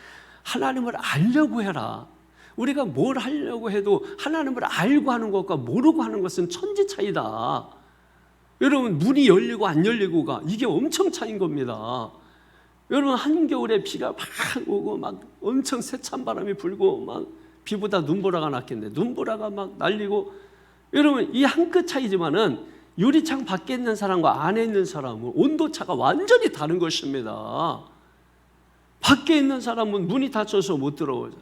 하나님을 알려고 해라. 우리가 뭘 하려고 해도 하나님을 알고 하는 것과 모르고 하는 것은 천지 차이다. 여러분 문이 열리고 안 열리고가 이게 엄청 차이인 겁니다. 여러분 한겨울에 비가 막 오고 막 엄청 세찬 바람이 불고 막 비보다 눈보라가 낫겠네. 눈보라가 막 날리고 여러분 이 한 끗 차이지만은 유리창 밖에 있는 사람과 안에 있는 사람은 온도차가 완전히 다른 것입니다. 밖에 있는 사람은 문이 닫혀서 못 들어오죠.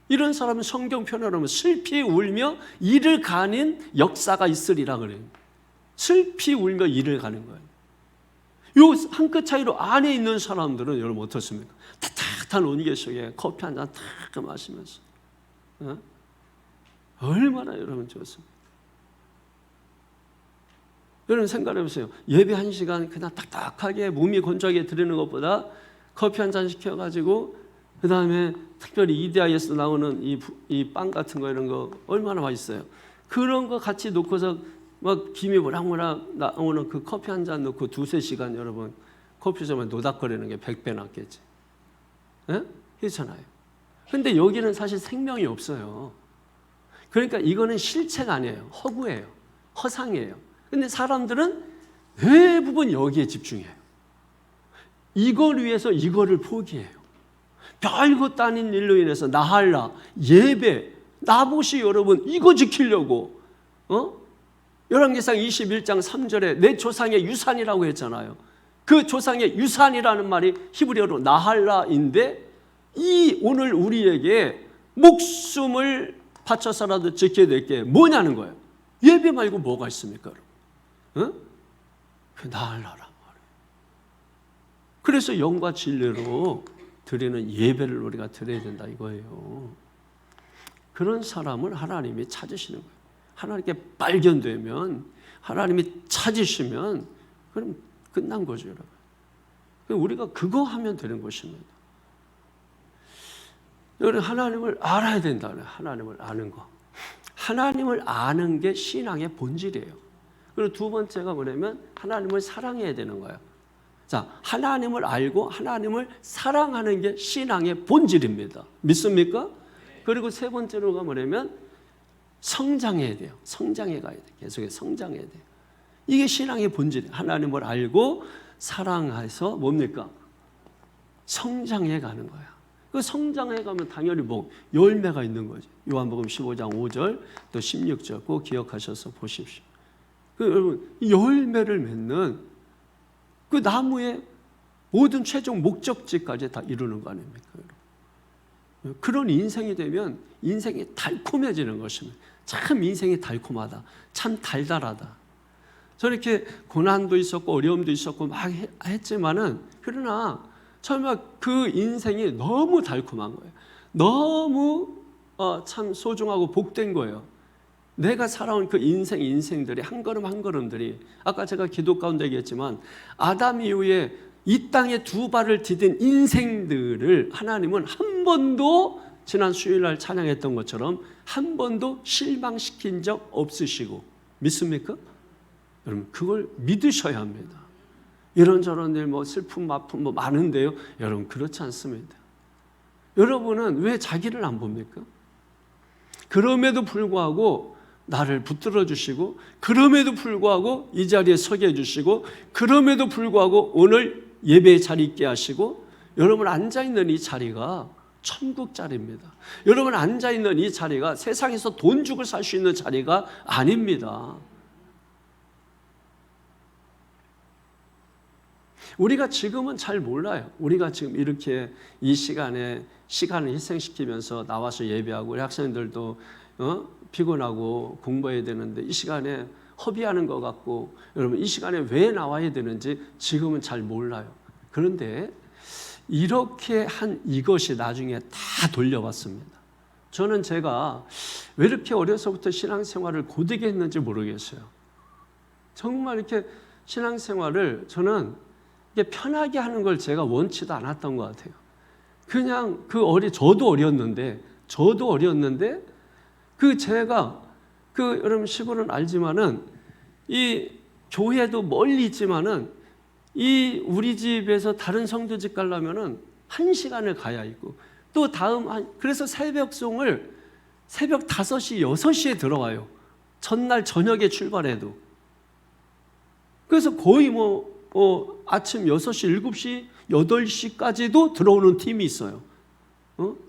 이런 사람은 성경 표현하면 슬피 울며 이를 가는 역사가 있으리라 그래요. 슬피 울며 이를 가는 거예요. 요 한 끗 차이로 안에 있는 사람들은 여러분 어떻습니까? 따뜻한 온기 속에 커피 한 잔 탁 마시면서 얼마나 여러분 좋습니까? 여러분 생각해 보세요. 예배 1시간 그냥 딱딱하게 몸이 건조하게 드리는 것보다 커피 한 잔 시켜가지고 그 다음에 특별히 이데아에서 나오는 이 빵 같은 거 이런 거 얼마나 맛있어요. 그런 거 같이 놓고서 막 김이 모락모락 나오는 그 커피 한 잔 넣고 2-3시간 여러분 커피숍에 노닥거리는 게 100배 낫겠지. 예? 그렇잖아요. 근데 여기는 사실 생명이 없어요. 그러니까 이거는 실체가 아니에요. 허구예요. 허상이에요. 근데 사람들은 대부분 여기에 집중해요. 이걸 위해서 이거를 포기해요. 별것도 아닌 일로 인해서 나할라, 예배, 나봇이 여러분 이거 지키려고 열왕기상 21장 3절에 내 조상의 유산이라고 했잖아요. 그 조상의 유산이라는 말이 히브리어로 나할라인데 이 오늘 우리에게 목숨을 바쳐서라도 지켜야 될 게 뭐냐는 거예요. 예배 말고 뭐가 있습니까? 그 나할라란 말이에요. 그래서 영과 진리로 드리는 예배를 우리가 드려야 된다 이거예요. 그런 사람을 하나님이 찾으시는 거예요. 하나님께 발견되면 하나님이 찾으시면 그럼 끝난 거죠, 여러분. 우리가 그거 하면 되는 것입니다. 여러분 하나님을 알아야 된다. 하나님을 아는 거. 하나님을 아는 게 신앙의 본질이에요. 그리고 두 번째가 뭐냐면 하나님을 사랑해야 되는 거예요. 자, 하나님을 알고 하나님을 사랑하는 게 신앙의 본질입니다. 믿습니까? 그리고 세 번째로가 뭐냐면 성장해야 돼요. 성장해 가야 돼요. 계속해서 성장해야 돼요. 이게 신앙의 본질이에요. 하나님을 알고 사랑해서 뭡니까? 성장해 가는 거야. 그 성장해 가면 당연히 뭐 열매가 있는 거죠. 요한복음 15장 5절 또 16절 꼭 기억하셔서 보십시오. 그 여러분 열매를 맺는 그 나무의 모든 최종 목적지까지 다 이루는 거 아닙니까? 여러분? 그런 인생이 되면 인생이 달콤해지는 것입니다. 참 인생이 달콤하다. 참 달달하다. 저렇게 고난도 있었고 어려움도 있었고 막 했지만은 그러나 처음에 그 인생이 너무 달콤한 거예요. 너무 참 소중하고 복된 거예요. 내가 살아온 그 인생들이 한 걸음 한 걸음들이 아까 제가 기도 가운데 얘기했지만 아담 이후에 이 땅에 두 발을 디딘 인생들을 하나님은 한 번도 지난 수요일날 찬양했던 것처럼 한 번도 실망시킨 적 없으시고 믿습니까? 여러분 그걸 믿으셔야 합니다. 이런저런 일 뭐 슬픔 아픔 뭐 많은데요. 여러분 그렇지 않습니다. 여러분은 왜 자기를 안 봅니까? 그럼에도 불구하고 나를 붙들어 주시고, 그럼에도 불구하고 이 자리에 서게 해주시고, 그럼에도 불구하고 오늘 예배의 자리 있게 하시고, 여러분 앉아있는 이 자리가 천국 자리입니다. 여러분 앉아있는 이 자리가 세상에서 돈 주고 살 수 있는 자리가 아닙니다. 우리가 지금은 잘 몰라요. 우리가 지금 이렇게 이 시간에 시간을 희생시키면서 나와서 예배하고, 우리 학생들도 피곤하고 공부해야 되는데 이 시간에 허비하는 것 같고, 여러분 이 시간에 왜 나와야 되는지 지금은 잘 몰라요. 그런데 이렇게 한 이것이 나중에 다 돌려왔습니다. 저는 제가 왜 이렇게 어려서부터 신앙생활을 고되게 했는지 모르겠어요. 정말 이렇게 신앙생활을 저는 이게 편하게 하는 걸 제가 원치도 않았던 것 같아요. 그냥 저도 어렸는데 제가 여러분 시골은 알지만은 이 교회도 멀리 있지만은 이 우리 집에서 다른 성도 집 가려면은 1시간을 가야 있고, 또 그래서 새벽송을 새벽 5시, 6시에 들어와요. 전날 저녁에 출발해도. 그래서 거의 아침 6시, 7시, 8시까지도 들어오는 팀이 있어요.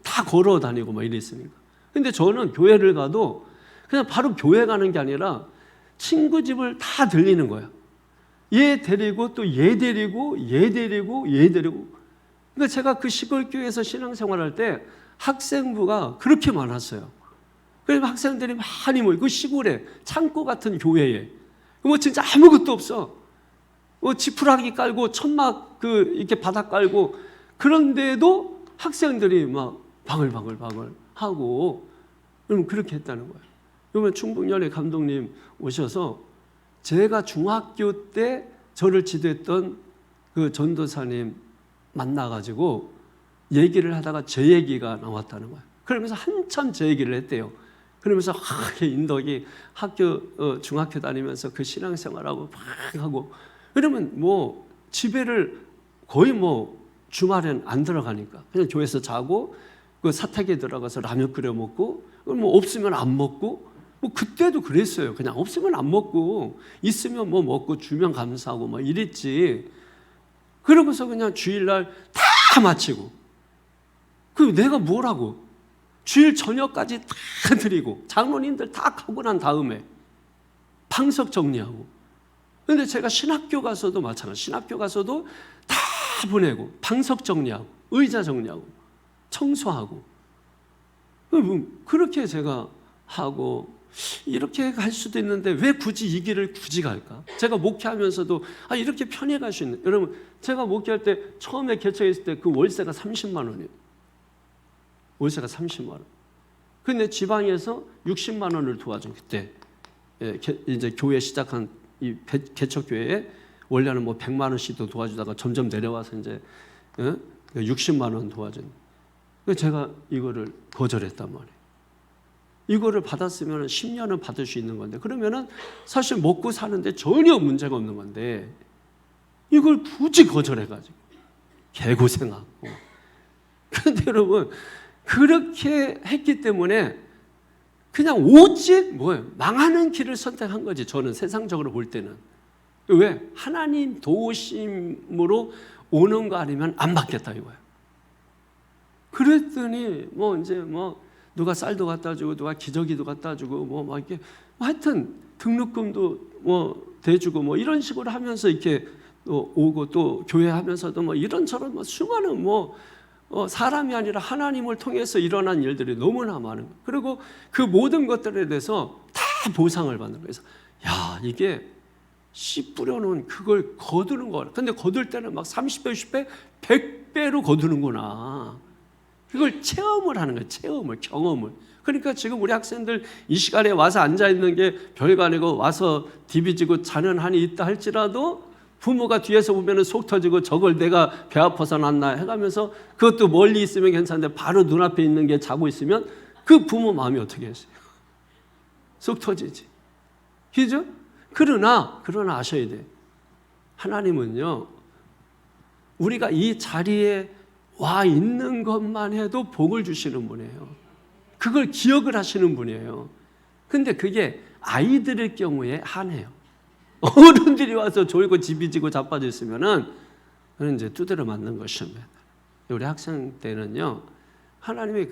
다 걸어 다니고 막 이랬으니까. 근데 저는 교회를 가도 그냥 바로 교회 가는 게 아니라 친구 집을 다 들리는 거야. 얘 데리고 또 얘 데리고 얘 데리고 얘 데리고. 그러니까 제가 그 시골교회에서 신앙생활할 때 학생부가 그렇게 많았어요. 그래서 학생들이 많이 모이고, 그 시골에 창고 같은 교회에 진짜 아무것도 없어. 지푸라기 깔고 천막 이렇게 바닥 깔고, 그런데도 학생들이 막 바글바글 하고, 그럼 그렇게 했다는 거예요. 이번에 충북연회 감독님 오셔서 제가 중학교 때 저를 지도했던 그 전도사님 만나가지고 얘기를 하다가 제 얘기가 나왔다는 거예요. 그러면서 한참 제 얘기를 했대요. 그러면서 인덕이 중학교 다니면서 그 신앙생활하고 막 하고, 그러면 집에를 거의 주말엔 안 들어가니까 그냥 교회에서 자고, 그 사택에 들어가서 라면 끓여 먹고, 없으면 안 먹고, 그때도 그랬어요. 그냥 없으면 안 먹고, 있으면 먹고, 주면 감사하고 막 이랬지. 그러고서 그냥 주일날 다 마치고, 내가 뭐라고? 주일 저녁까지 다 드리고, 장로님들 다 가고 난 다음에 방석 정리하고. 근데 제가 신학교 가서도 마찬가지. 신학교 가서도 다 보내고, 방석 정리하고, 의자 정리하고, 청소하고. 그렇게 제가 하고, 이렇게 갈 수도 있는데 왜 굳이 이 길을 갈까? 제가 목회하면서도 이렇게 편히 갈 수 있는. 여러분, 제가 목회할 때 처음에 개척했을 때 그 월세가 30만 원이에요. 월세가 30만 원. 근데 지방에서 60만 원을 도와준 그때 이제 교회 시작한 이 개척교회에 원래는 100만 원씩도 도와주다가 점점 내려와서 이제 60만 원 도와준. 제가 이거를 거절했단 말이에요. 이거를 받았으면 10년은 받을 수 있는 건데, 그러면은 사실 먹고 사는데 전혀 문제가 없는 건데, 이걸 굳이 거절해가지고 개고생하고. 그런데 여러분, 그렇게 했기 때문에 그냥 오직 망하는 길을 선택한 거지. 저는 세상적으로 볼 때는. 왜? 하나님 도우심으로 오는 거 아니면 안 받겠다 이거야. 그랬더니 이제 누가 쌀도 갖다 주고, 누가 기저귀도 갖다 주고, 이렇게 하여튼 등록금도 대주고 이런 식으로 하면서 이렇게 오고, 또 교회 하면서도 이런저런 수많은 사람이 아니라 하나님을 통해서 일어난 일들이 너무나 많은 거예요. 그리고 그 모든 것들에 대해서 다 보상을 받는 거예요. 그래서 이게 씨 뿌려놓은 그걸 거두는 거야. 근데 거둘 때는 30배, 60배, 100배로 거두는구나. 그걸 체험을 하는 거예요. 경험을. 그러니까 지금 우리 학생들 이 시간에 와서 앉아있는 게 별거 아니고, 와서 디비지고 자는 한이 있다 할지라도 부모가 뒤에서 보면 속 터지고, 저걸 내가 배 아파서 났나 해가면서, 그것도 멀리 있으면 괜찮은데 바로 눈앞에 있는 게 자고 있으면 그 부모 마음이 어떻게 했어요? 속 터지지. 그죠? 그러나 아셔야 돼요. 하나님은요, 우리가 이 자리에 와 있는 것만 해도 복을 주시는 분이에요. 그걸 기억을 하시는 분이에요. 근데 그게 아이들의 경우에 한해요. 어른들이 와서 졸고 지비지고 자빠져 있으면은 그건 이제 두드려 맞는 것입니다. 우리 학생 때는요, 하나님의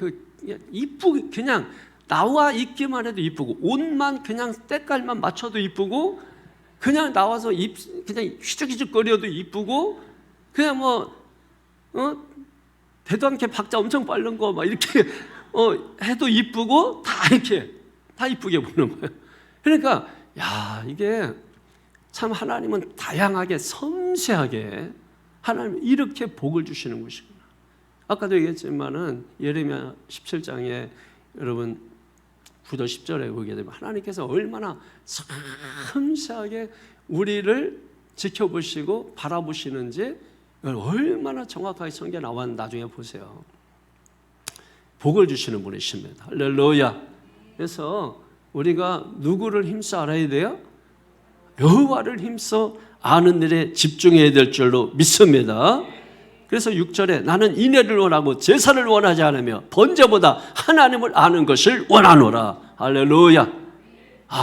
이쁘게 그냥 나와 있기만 해도 이쁘고, 옷만 그냥 때깔만 맞춰도 이쁘고, 그냥 나와서 그냥 휘죽휘죽거려도 이쁘고, 그냥 대도 않게 박자 엄청 빠른 거 막 이렇게 해도 이쁘고, 다 이쁘게 보는 거예요. 그러니까 이게 참 하나님은 다양하게 섬세하게 하나님 이렇게 복을 주시는 것이구나. 아까도 얘기했지만은 예레미야 17장에 여러분 9절 10절에 보게 되면 하나님께서 얼마나 섬세하게 우리를 지켜보시고 바라보시는지 얼마나 정확하게 성경에 나왔는지 나중에 보세요. 복을 주시는 분이십니다. 할렐루야. 그래서 우리가 누구를 힘써 알아야 돼요? 여호와를 힘써 아는 일에 집중해야 될 줄로 믿습니다. 그래서 6절에 나는 인애를 원하고 제사를 원하지 않으며 번제보다 하나님을 아는 것을 원하노라. 할렐루야.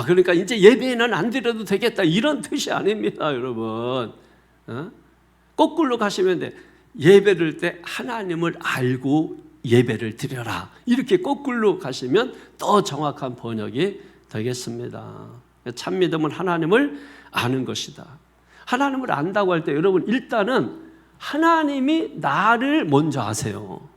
그러니까 이제 예배는 안 드려도 되겠다 이런 뜻이 아닙니다, 여러분. 거꾸로 가시면 돼. 예배를 때 하나님을 알고 예배를 드려라. 이렇게 거꾸로 가시면 더 정확한 번역이 되겠습니다. 참 믿음은 하나님을 아는 것이다. 하나님을 안다고 할 때 여러분 일단은 하나님이 나를 먼저 아세요.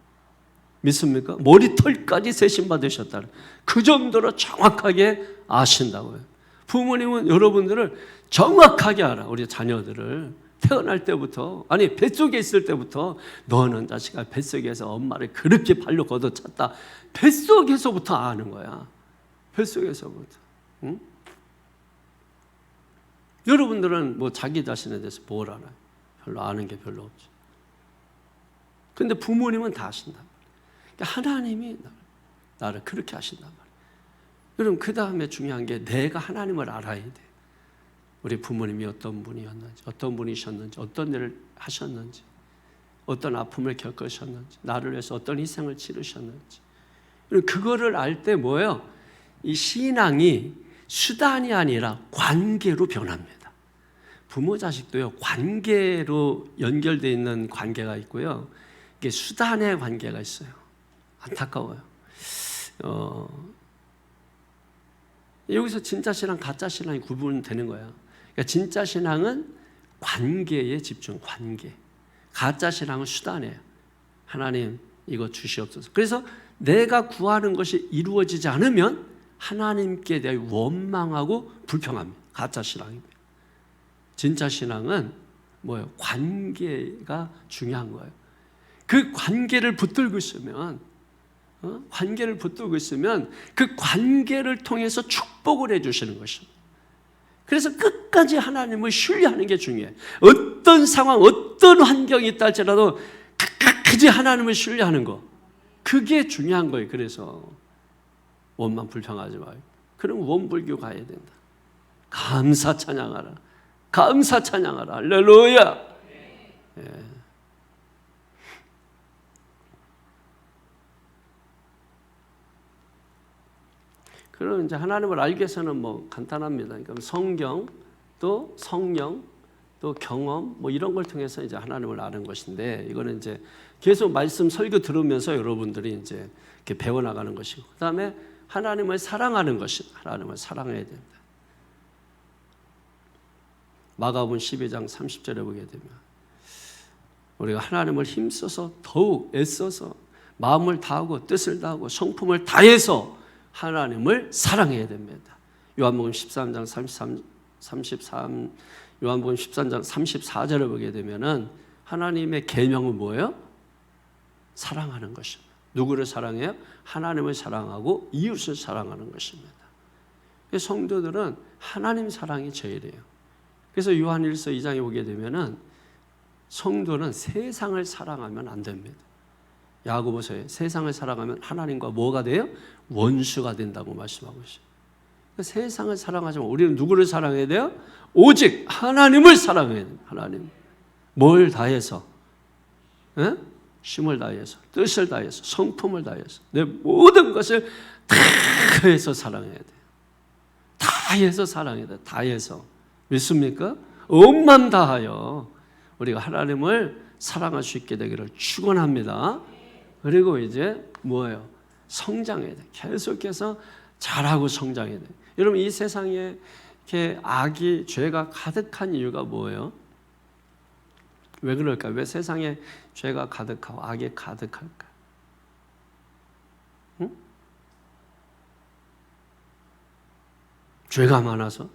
믿습니까? 머리털까지 세심 받으셨다. 그 정도로 정확하게 아신다고요. 부모님은 여러분들을 정확하게 알아. 우리 자녀들을 태어날 때부터, 아니 뱃속에 있을 때부터 너는 자식아 뱃속에서 엄마를 그렇게 발로 걷어찼다. 뱃속에서부터 아는 거야. 뱃속에서부터. 응? 여러분들은 자기 자신에 대해서 뭘 알아요? 별로 아는 게 별로 없죠. 근데 부모님은 다 아신단 말이에요. 그러니까 하나님이 나를 그렇게 하신단 말이에요. 여러분 그 다음에 중요한 게 내가 하나님을 알아야 돼. 우리 부모님이 어떤 분이었는지, 어떤 분이셨는지, 어떤 일을 하셨는지, 어떤 아픔을 겪으셨는지, 나를 위해서 어떤 희생을 치르셨는지. 그거를 알 때 뭐예요? 이 신앙이 수단이 아니라 관계로 변합니다. 부모 자식도요, 관계로 연결되어 있는 관계가 있고요, 이게 수단의 관계가 있어요. 안타까워요. 여기서 진짜 신앙, 가짜 신앙이 구분되는 거예요. 그러니까 진짜 신앙은 관계에 집중, 관계. 가짜 신앙은 수단이에요. 하나님 이거 주시옵소서. 그래서 내가 구하는 것이 이루어지지 않으면 하나님께 대해 원망하고 불평합니다. 가짜 신앙입니다. 진짜 신앙은 뭐예요? 관계가 중요한 거예요. 그 관계를 붙들고 있으면, 관계를 붙들고 있으면 그 관계를 통해서 축복을 해주시는 것입니다. 그래서 끝까지 하나님을 신뢰하는 게 중요해요. 어떤 상황, 어떤 환경이 있다 할지라도 끝까지 하나님을 신뢰하는 거, 그게 중요한 거예요. 그래서 원망 불평하지 말고, 그럼 원불교 가야 된다. 감사 찬양하라. 감사 찬양하라. 할렐루야. 예. 그럼 이제 하나님을 알기 위해서는 간단합니다. 그러니까 성경, 또 성령, 또 경험, 이런 걸 통해서 이제 하나님을 아는 것인데, 이거는 이제 계속 말씀 설교 들으면서 여러분들이 이제 이렇게 배워나가는 것이고, 그 다음에 하나님을 사랑하는 것입니다. 하나님을 사랑해야 된다. 마가복음 12장 30절에 보게 되면 우리가 하나님을 힘써서 더욱 애써서 마음을 다하고 뜻을 다하고 성품을 다해서 하나님을 사랑해야 됩니다. 요한복음 13장 33, 요한복음 13장 34절을 보게 되면은 하나님의 계명은 뭐예요? 사랑하는 것입니다. 누구를 사랑해요? 하나님을 사랑하고 이웃을 사랑하는 것입니다. 성도들은 하나님 사랑이 제일이에요. 그래서 요한일서 2장에 보게 되면은 성도는 세상을 사랑하면 안 됩니다. 야고보서에 세상을 사랑하면 하나님과 뭐가 돼요? 원수가 된다고 말씀하고 있어요. 세상을 사랑하지만 우리는 누구를 사랑해야 돼요? 오직 하나님을 사랑해야 돼요. 하나님. 뭘 다해서? 에? 힘을 다해서, 뜻을 다해서, 성품을 다해서 내 모든 것을 다해서 사랑해야 돼요. 다해서 사랑해야 돼요. 다해서. 믿습니까? 온맘 다하여 우리가 하나님을 사랑할 수 있게 되기를 축원합니다. 그리고 이제 뭐예요? 성장해야 돼. 계속해서 잘하고 성장해야 돼. 여러분 이 세상에 이렇게 악이 죄가 가득한 이유가 뭐예요? 왜 그럴까? 왜 세상에 죄가 가득하고 악이 가득할까? 응? 죄가 많아서?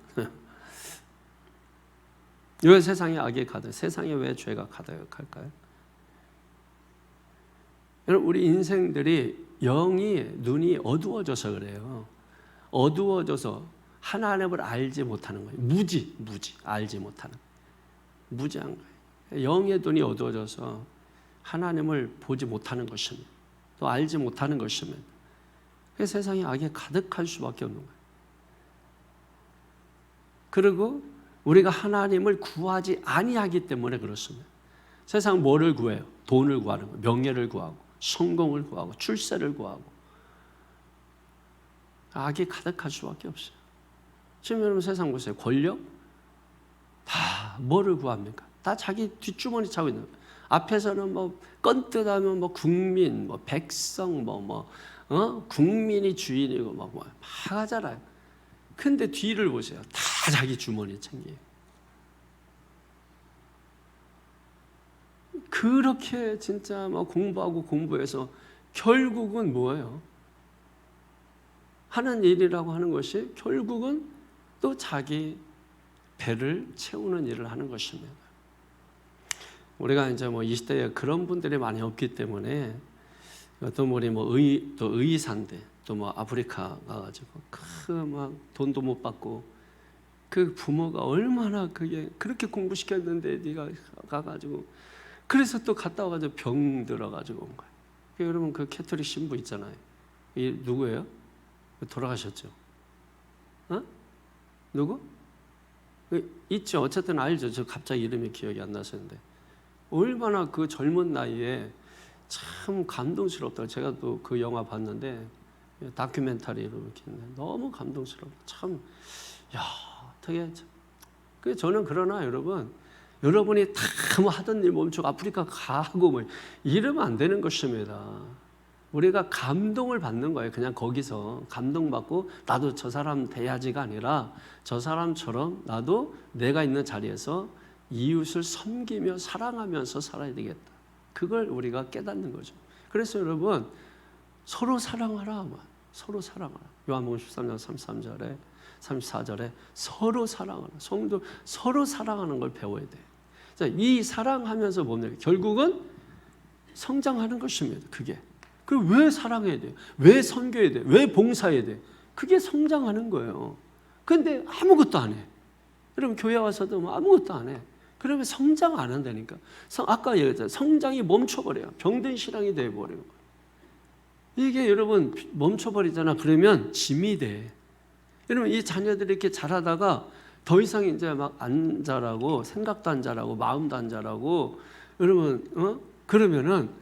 왜 세상에 악이 가득? 세상에 왜 죄가 가득할까요? 여러분 우리 인생들이 영이 눈이 어두워져서 그래요. 어두워져서 하나님을 알지 못하는 거예요. 무지 알지 못하는 무지한 거예요. 영의 눈이 어두워져서 하나님을 보지 못하는 것입니다. 또 알지 못하는 것입니다. 그래서 세상에 악이 가득할 수밖에 없는 거예요. 그리고 우리가 하나님을 구하지 아니하기 때문에 그렇습니다. 세상 뭐를 구해요? 돈을 구하는 거예요. 명예를 구하고 성공을 구하고 출세를 구하고 악이 가득할 수밖에 없어요. 지금 여러분 세상 보세요. 권력? 다 뭐를 구합니까? 다 자기 뒷주머니 차고 있는 거예요. 앞에서는 뭐 건뜻하면 뭐 국민, 뭐 백성, 국민이 주인이고 막 하잖아요. 근데 뒤를 보세요. 다 자기 주머니 챙겨요. 그렇게 진짜 막 공부하고 공부해서 결국은 뭐예요? 하는 일이라고 하는 것이 결국은 또 자기 배를 채우는 일을 하는 것입니다. 우리가 이제 뭐 이 시대에 그런 분들이 많이 없기 때문에 또 우리 또 의사인데 또 뭐 아프리카 가가지고 막 돈도 못 받고 그 부모가 얼마나 그렇게 공부시켰는데 네가 가가지고 그래서 또 갔다 와가지고 병 들어가지고 온 거예요. 여러분 그 캐토릭 신부 있잖아요. 이 누구예요? 돌아가셨죠? 누구? 있죠. 어쨌든 알죠. 저 갑자기 이름이 기억이 안 나서는데 얼마나 그 젊은 나이에 참 감동스럽다. 제가 또 그 영화 봤는데 다큐멘터리로 이렇게 있는데 너무 감동스럽다. 참, 어떻게? 그 저는 그러나 여러분이 다 뭐 하던 일 멈추고 아프리카 가고 뭐 이러면 안 되는 것입니다. 우리가 감동을 받는 거예요. 그냥 거기서 감동받고 나도 저 사람 돼야지가 아니라 저 사람처럼 나도 내가 있는 자리에서 이웃을 섬기며 사랑하면서 살아야 되겠다. 그걸 우리가 깨닫는 거죠. 그래서 여러분 서로 사랑하라. 서로 사랑하라. 요한복음 13장 33절에 34절에 서로 사랑하라. 성도 서로 사랑하는 걸 배워야 돼요. 자, 이 사랑하면서 뭡니까? 결국은 성장하는 것입니다. 그게. 왜 사랑해야 돼요? 왜 섬겨야 돼요? 왜 봉사해야 돼요? 그게 성장하는 거예요. 그런데 아무것도 안 해. 여러분 교회 와서도 뭐 아무것도 안 해. 그러면 성장 안 한다니까. 아까 얘기했잖아요. 성장이 멈춰버려요. 병든 신앙이 돼버려요. 이게 여러분 멈춰버리잖아. 그러면 짐이 돼. 여러분 이 자녀들이 이렇게 자라다가 더 이상 이제 막 안 자라고 생각도 안 자라고 마음도 안 자라고 여러분 그러면은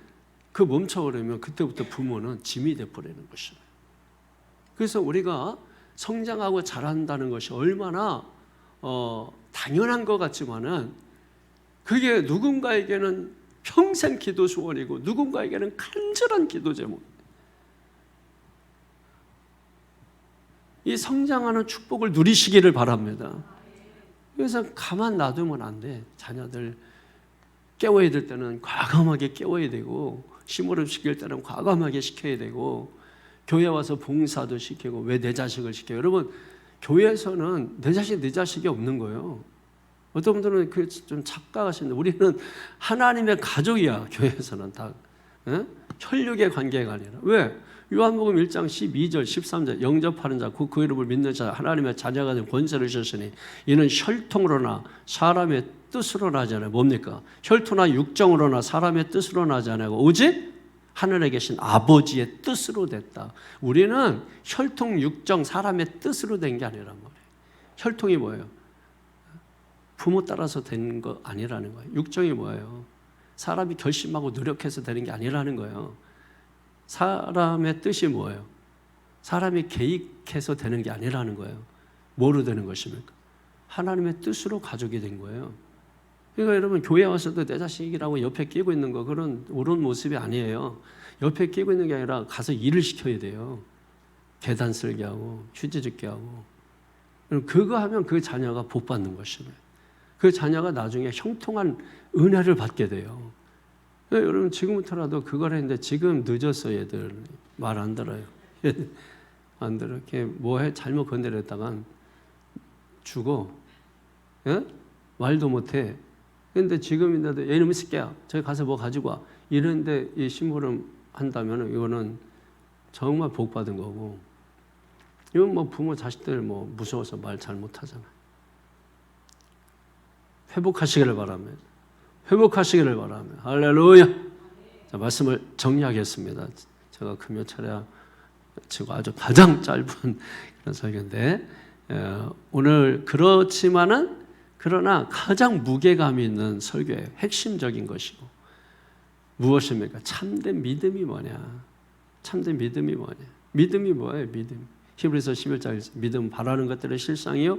그 멈춰버리면 그때부터 부모는 짐이 돼버리는 것이에요. 그래서 우리가 성장하고 자란다는 것이 얼마나 당연한 것 같지만은 그게 누군가에게는 평생 기도 소원이고 누군가에게는 간절한 기도 제목. 이 성장하는 축복을 누리시기를 바랍니다. 그래서 가만 놔두면 안 돼. 자녀들 깨워야 될 때는 과감하게 깨워야 되고 심부름 시킬 때는 과감하게 시켜야 되고 교회 와서 봉사도 시키고 왜 내 자식을 시켜요? 여러분 교회에서는 내 자식이 없는 거예요. 어떤 분들은 그 좀 착각하시는데 우리는 하나님의 가족이야. 교회에서는 다 혈육의 관계가 아니라 왜? 요한복음 1장 12절 13절 영접하는 자 그 이름을 믿는 자 하나님의 자녀가 된 권세를 주셨으니 이는 혈통으로나 사람의 뜻으로 나지 않아요. 뭡니까? 혈토나 육정으로나 사람의 뜻으로 나지 않아요. 오직 하늘에 계신 아버지의 뜻으로 됐다. 우리는 혈통 육정 사람의 뜻으로 된 게 아니란 말이에요. 혈통이 뭐예요? 부모 따라서 된 거 아니라는 거예요. 육정이 뭐예요? 사람이 결심하고 노력해서 되는 게 아니라는 거예요. 사람의 뜻이 뭐예요? 사람이 계획해서 되는 게 아니라는 거예요. 뭐로 되는 것입니까? 하나님의 뜻으로 가족이 된 거예요. 그러니까 여러분 교회 와서도 내 자식이라고 옆에 끼고 있는 거 그런 옳은 모습이 아니에요. 옆에 끼고 있는 게 아니라 가서 일을 시켜야 돼요. 계단 쓸게 하고 휴지 줍게 하고. 그거 하면 그 자녀가 복 받는 것이에요. 그 자녀가 나중에 형통한 은혜를 받게 돼요. 여러분 지금부터라도 그걸 했는데 지금 늦었어요. 얘들 말 안 들어요. 안 들어. 이렇게 뭐해 잘못 건드렸다간 죽어. 예? 말도 못해. 근데 지금인데도 얘놈의 새끼야 저기 가서 뭐 가지고 와 이런데 이 심부름 한다면 이거는 정말 복 받은 거고, 이건 뭐 부모 자식들 뭐 무서워서 말 잘 못하잖아요. 회복하시기를 바랍니다. 회복하시기를 바랍니다. 할렐루야. 자, 말씀을 정리하겠습니다. 제가 금요 차례 치고 아주 가장 짧은 그런 설교인데 오늘 그러나 가장 무게감이 있는 설교예요. 핵심적인 것이고 무엇입니까? 참된 믿음이 뭐냐? 참된 믿음이 뭐냐? 믿음이 뭐예요? 믿음. 히브리서 11장 믿음 바라는 것들의 실상이요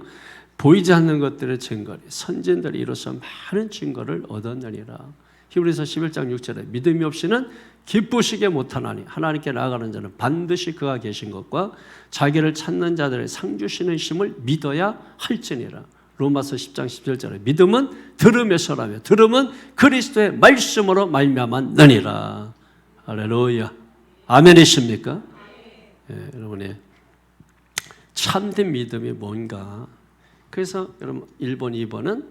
보이지 않는 것들의 증거리 선진들이 이로써 많은 증거를 얻었느니라. 히브리서 11장 6절에 믿음이 없이는 기쁘시게 못하나니 하나님께 나아가는 자는 반드시 그가 계신 것과 자기를 찾는 자들의 상 주시는 심을 믿어야 할지니라. 로마서 10장 17절에 믿음은 들음에서라며 들음은 그리스도의 말씀으로 말미암았느니라. 할렐루야. 아멘이십니까? 예, 여러분의 참된 믿음이 뭔가. 그래서 여러분 1번, 2번은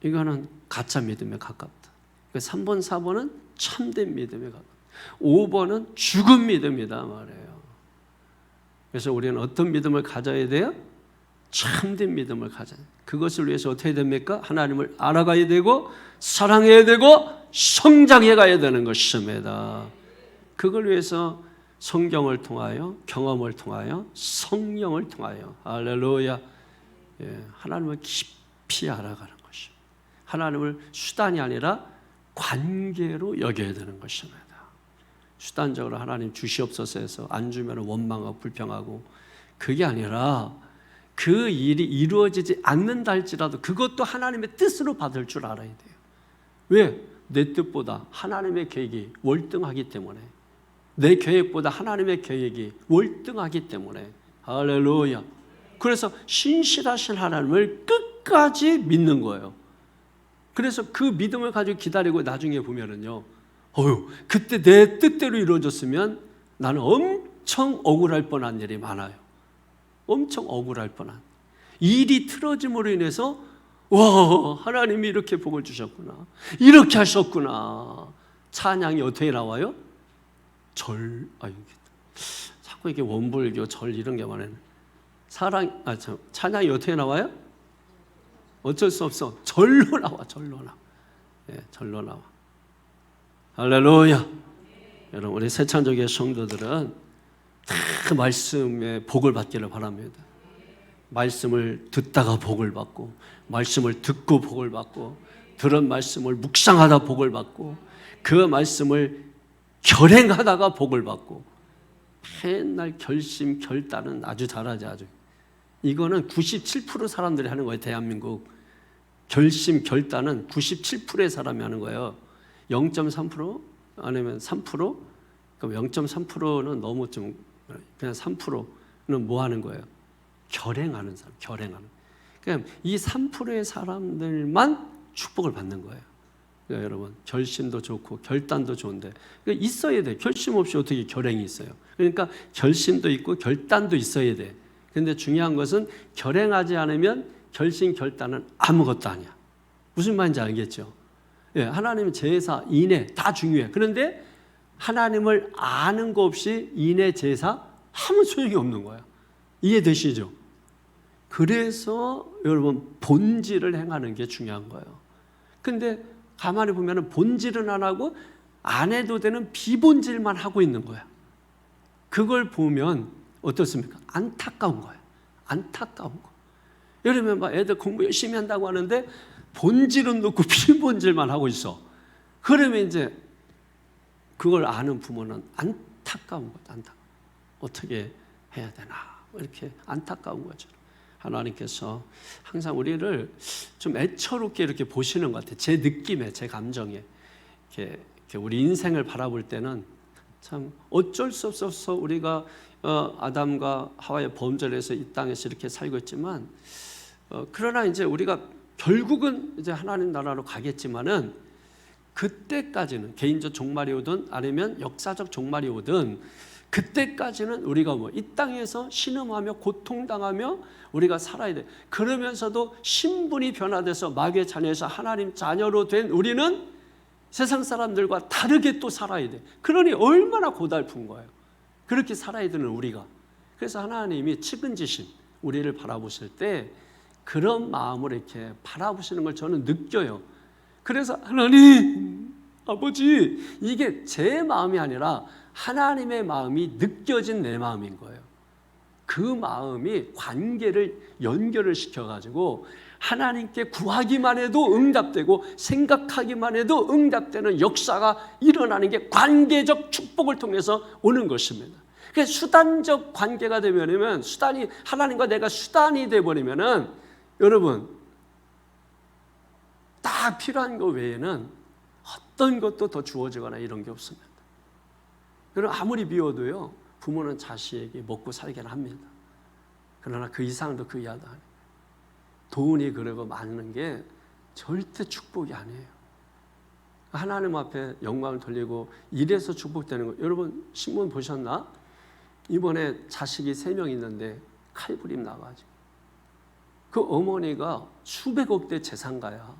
이거는 가짜 믿음에 가깝다. 3번, 4번은 참된 믿음에 가깝다. 5번은 죽은 믿음이다 말이에요. 그래서 우리는 어떤 믿음을 가져야 돼요? 참된 믿음을 가져야 돼요. 그것을 위해서 어떻게 됩니까? 하나님을 알아가야 되고 사랑해야 되고 성장해 가야 되는 것입니다. 그걸 위해서 성경을 통하여 경험을 통하여 성령을 통하여 할렐루야. 예, 하나님을 깊이 알아가는 것입니다. 하나님을 수단이 아니라 관계로 여겨야 되는 것입니다. 수단적으로 하나님 주시옵소서 해서 안 주면 원망하고 불평하고 그게 아니라 그 일이 이루어지지 않는다 할지라도 그것도 하나님의 뜻으로 받을 줄 알아야 돼요. 왜? 내 뜻보다 하나님의 계획이 월등하기 때문에, 내 계획보다 하나님의 계획이 월등하기 때문에. 할렐루야. 그래서 신실하신 하나님을 끝까지 믿는 거예요. 그래서 그 믿음을 가지고 기다리고 나중에 보면은요, 그때 내 뜻대로 이루어졌으면 나는 엄청 억울할 뻔한 일이 많아요. 엄청 억울할 뻔한 일이 틀어짐으로 인해서 와, 하나님이 이렇게 복을 주셨구나, 이렇게 하셨구나. 찬양이 어떻게 나와요? 자꾸 이게 원불교 절 이런 게 많아요. 찬양이 어떻게 나와요? 어쩔 수 없어. 절로 나와. 예, 절로 나와. 할렐루야. 여러분, 우리 새창조교회 성도들은 다 말씀의 복을 받기를 바랍니다. 말씀을 듣다가 복을 받고, 말씀을 듣고 복을 받고, 들은 말씀을 묵상하다 복을 받고, 그 말씀을 결행하다가 복을 받고, 맨날 결심, 결단은 아주 잘하지. 아주. 이거는 97% 사람들이 하는 거예요. 대한민국 결심, 결단은 97%의 사람이 하는 거예요. 0.3% 아니면 3%? 그럼 0.3%는 너무 좀, 그냥 3%는 뭐 하는 거예요? 결행하는 사람, 결행하는. 그냥 이 3%의 사람들만 축복을 받는 거예요. 그러니까 여러분, 결심도 좋고 결단도 좋은데 그러니까 있어야 돼. 결심 없이 어떻게 결행이 있어요? 그러니까 결심도 있고 결단도 있어야 돼. 그런데 중요한 것은 결행하지 않으면 결심, 결단은 아무것도 아니야. 무슨 말인지 알겠죠? 예, 하나님은 제사, 인애 다 중요해. 그런데 하나님을 아는 거 없이 인애, 제사 아무 소용이 없는 거야. 이해되시죠? 그래서 여러분 본질을 행하는 게 중요한 거예요. 근데 가만히 보면 본질은 안 하고 안 해도 되는 비본질만 하고 있는 거야. 그걸 보면 어떻습니까? 안타까운 거예요. 안타까운 거. 여러분 막 애들 공부 열심히 한다고 하는데 본질은 놓고 비본질만 하고 있어. 그러면 이제 그걸 아는 부모는 안타까운 거죠. 안타까워. 어떻게 해야 되나 이렇게 안타까운 거죠. 하나님께서 항상 우리를 좀 애처롭게 이렇게 보시는 것 같아요. 제 느낌에, 제 감정에 이렇게 우리 인생을 바라볼 때는 참 어쩔 수 없어서 우리가 아담과 하와의 범죄에서 이 땅에서 이렇게 살고 있지만 그러나 이제 우리가 결국은 이제 하나님 나라로 가겠지만은 그때까지는 개인적 종말이 오든 아니면 역사적 종말이 오든 그때까지는 우리가 이 땅에서 신음하며 고통당하며 우리가 살아야 돼. 그러면서도 신분이 변화돼서 마귀의 자녀에서 하나님 자녀로 된 우리는 세상 사람들과 다르게 또 살아야 돼. 그러니 얼마나 고달픈 거예요. 그렇게 살아야 되는 우리가. 그래서 하나님이 측은지신 우리를 바라보실 때 그런 마음으로 이렇게 바라보시는 걸 저는 느껴요. 그래서 하나님, 아버지, 이게 제 마음이 아니라 하나님의 마음이 느껴진 내 마음인 거예요. 그 마음이 관계를 연결을 시켜가지고 하나님께 구하기만 해도 응답되고 생각하기만 해도 응답되는 역사가 일어나는 게 관계적 축복을 통해서 오는 것입니다. 그래서 수단적 관계가 되면 수단이 하나님과 내가 수단이 되어버리면은 여러분 딱 필요한 것 외에는 어떤 것도 더 주어지거나 이런 게 없습니다. 그럼 아무리 미워도요 부모는 자식에게 먹고 살게는 합니다. 그러나 그 이상도 그 이하도 아니에요. 돈이 그러고 많은 게 절대 축복이 아니에요. 하나님 앞에 영광을 돌리고 이래서 축복되는 거. 여러분 신문 보셨나? 이번에 자식이 3명 있는데 칼부림 나가지고 그 어머니가 수백억대 재산가야.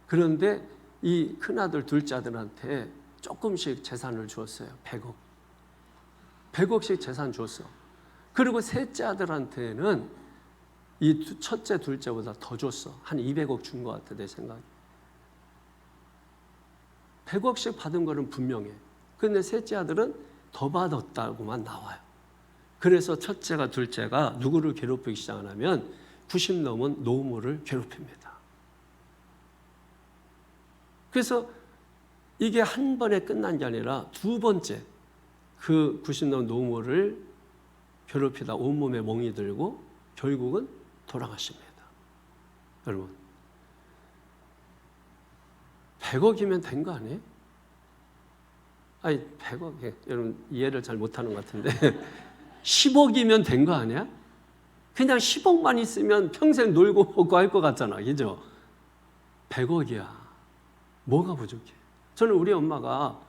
그런데 이 큰아들 둘째 아들한테 조금씩 재산을 주었어요. 100억. 100억씩 재산 줬어. 그리고 셋째 아들한테는 이 첫째 둘째보다 더 줬어. 한 200억 준 것 같아 내 생각에. 100억씩 받은 거는 분명해. 그런데 셋째 아들은 더 받았다고만 나와요. 그래서 첫째가 둘째가 누구를 괴롭히기 시작하냐면 90 넘은 노모를 괴롭힙니다. 그래서 이게 한 번에 끝난 게 아니라 두 번째 그 90 넘은 노모를 괴롭히다 온몸에 멍이 들고 결국은 돌아가십니다. 여러분 100억이면 된 거 아니에요? 아니 100억 여러분 이해를 잘 못하는 것 같은데 10억이면 된 거 아니야? 그냥 10억만 있으면 평생 놀고 먹고 할 것 같잖아. 그죠? 100억이야. 뭐가 부족해? 저는 우리 엄마가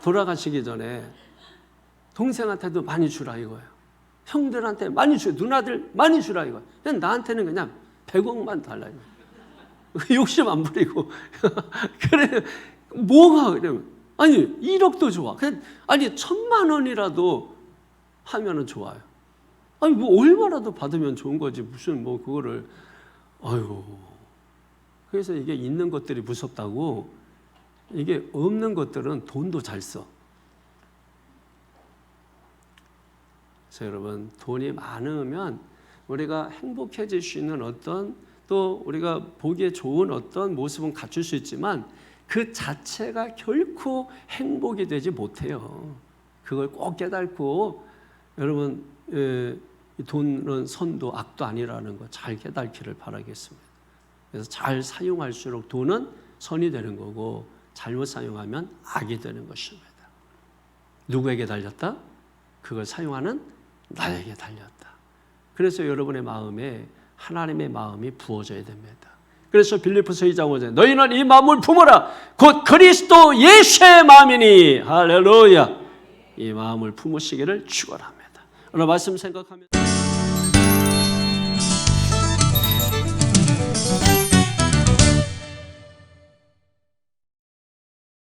돌아가시기 전에 동생한테도 많이 주라 이거예요. 형들한테 많이 줘. 누나들 많이 주라 이거예요. 그냥 나한테는 그냥 100억만 달라 이거예요. 욕심 안 부리고. 그래, 뭐가 그러면. 아니, 1억도 좋아. 아니, 1,000만 원이라도 하면은 좋아요. 아니, 뭐, 얼마라도 받으면 좋은 거지. 무슨 뭐, 그거를. 아유. 그래서 이게 있는 것들이 무섭다고 이게 없는 것들은 돈도 잘 써. 그래서 여러분, 돈이 많으면 우리가 행복해질 수 있는 어떤 또 우리가 보기에 좋은 어떤 모습은 갖출 수 있지만 그 자체가 결코 행복이 되지 못해요. 그걸 꼭 깨닫고 여러분 돈은 선도 악도 아니라는 거 잘 깨닫기를 바라겠습니다. 그래서 잘 사용할수록 돈은 선이 되는 거고 잘못 사용하면 악이 되는 것입니다. 누구에게 달렸다? 그걸 사용하는 나에게 달렸다. 그래서 여러분의 마음에 하나님의 마음이 부어져야 됩니다. 그래서 빌립보서 2장 5절에 너희는 이 마음을 품어라. 곧 그리스도 예수의 마음이니 할렐루야. 이 마음을 품으시기를 축원합니다. 오늘 말씀 생각하면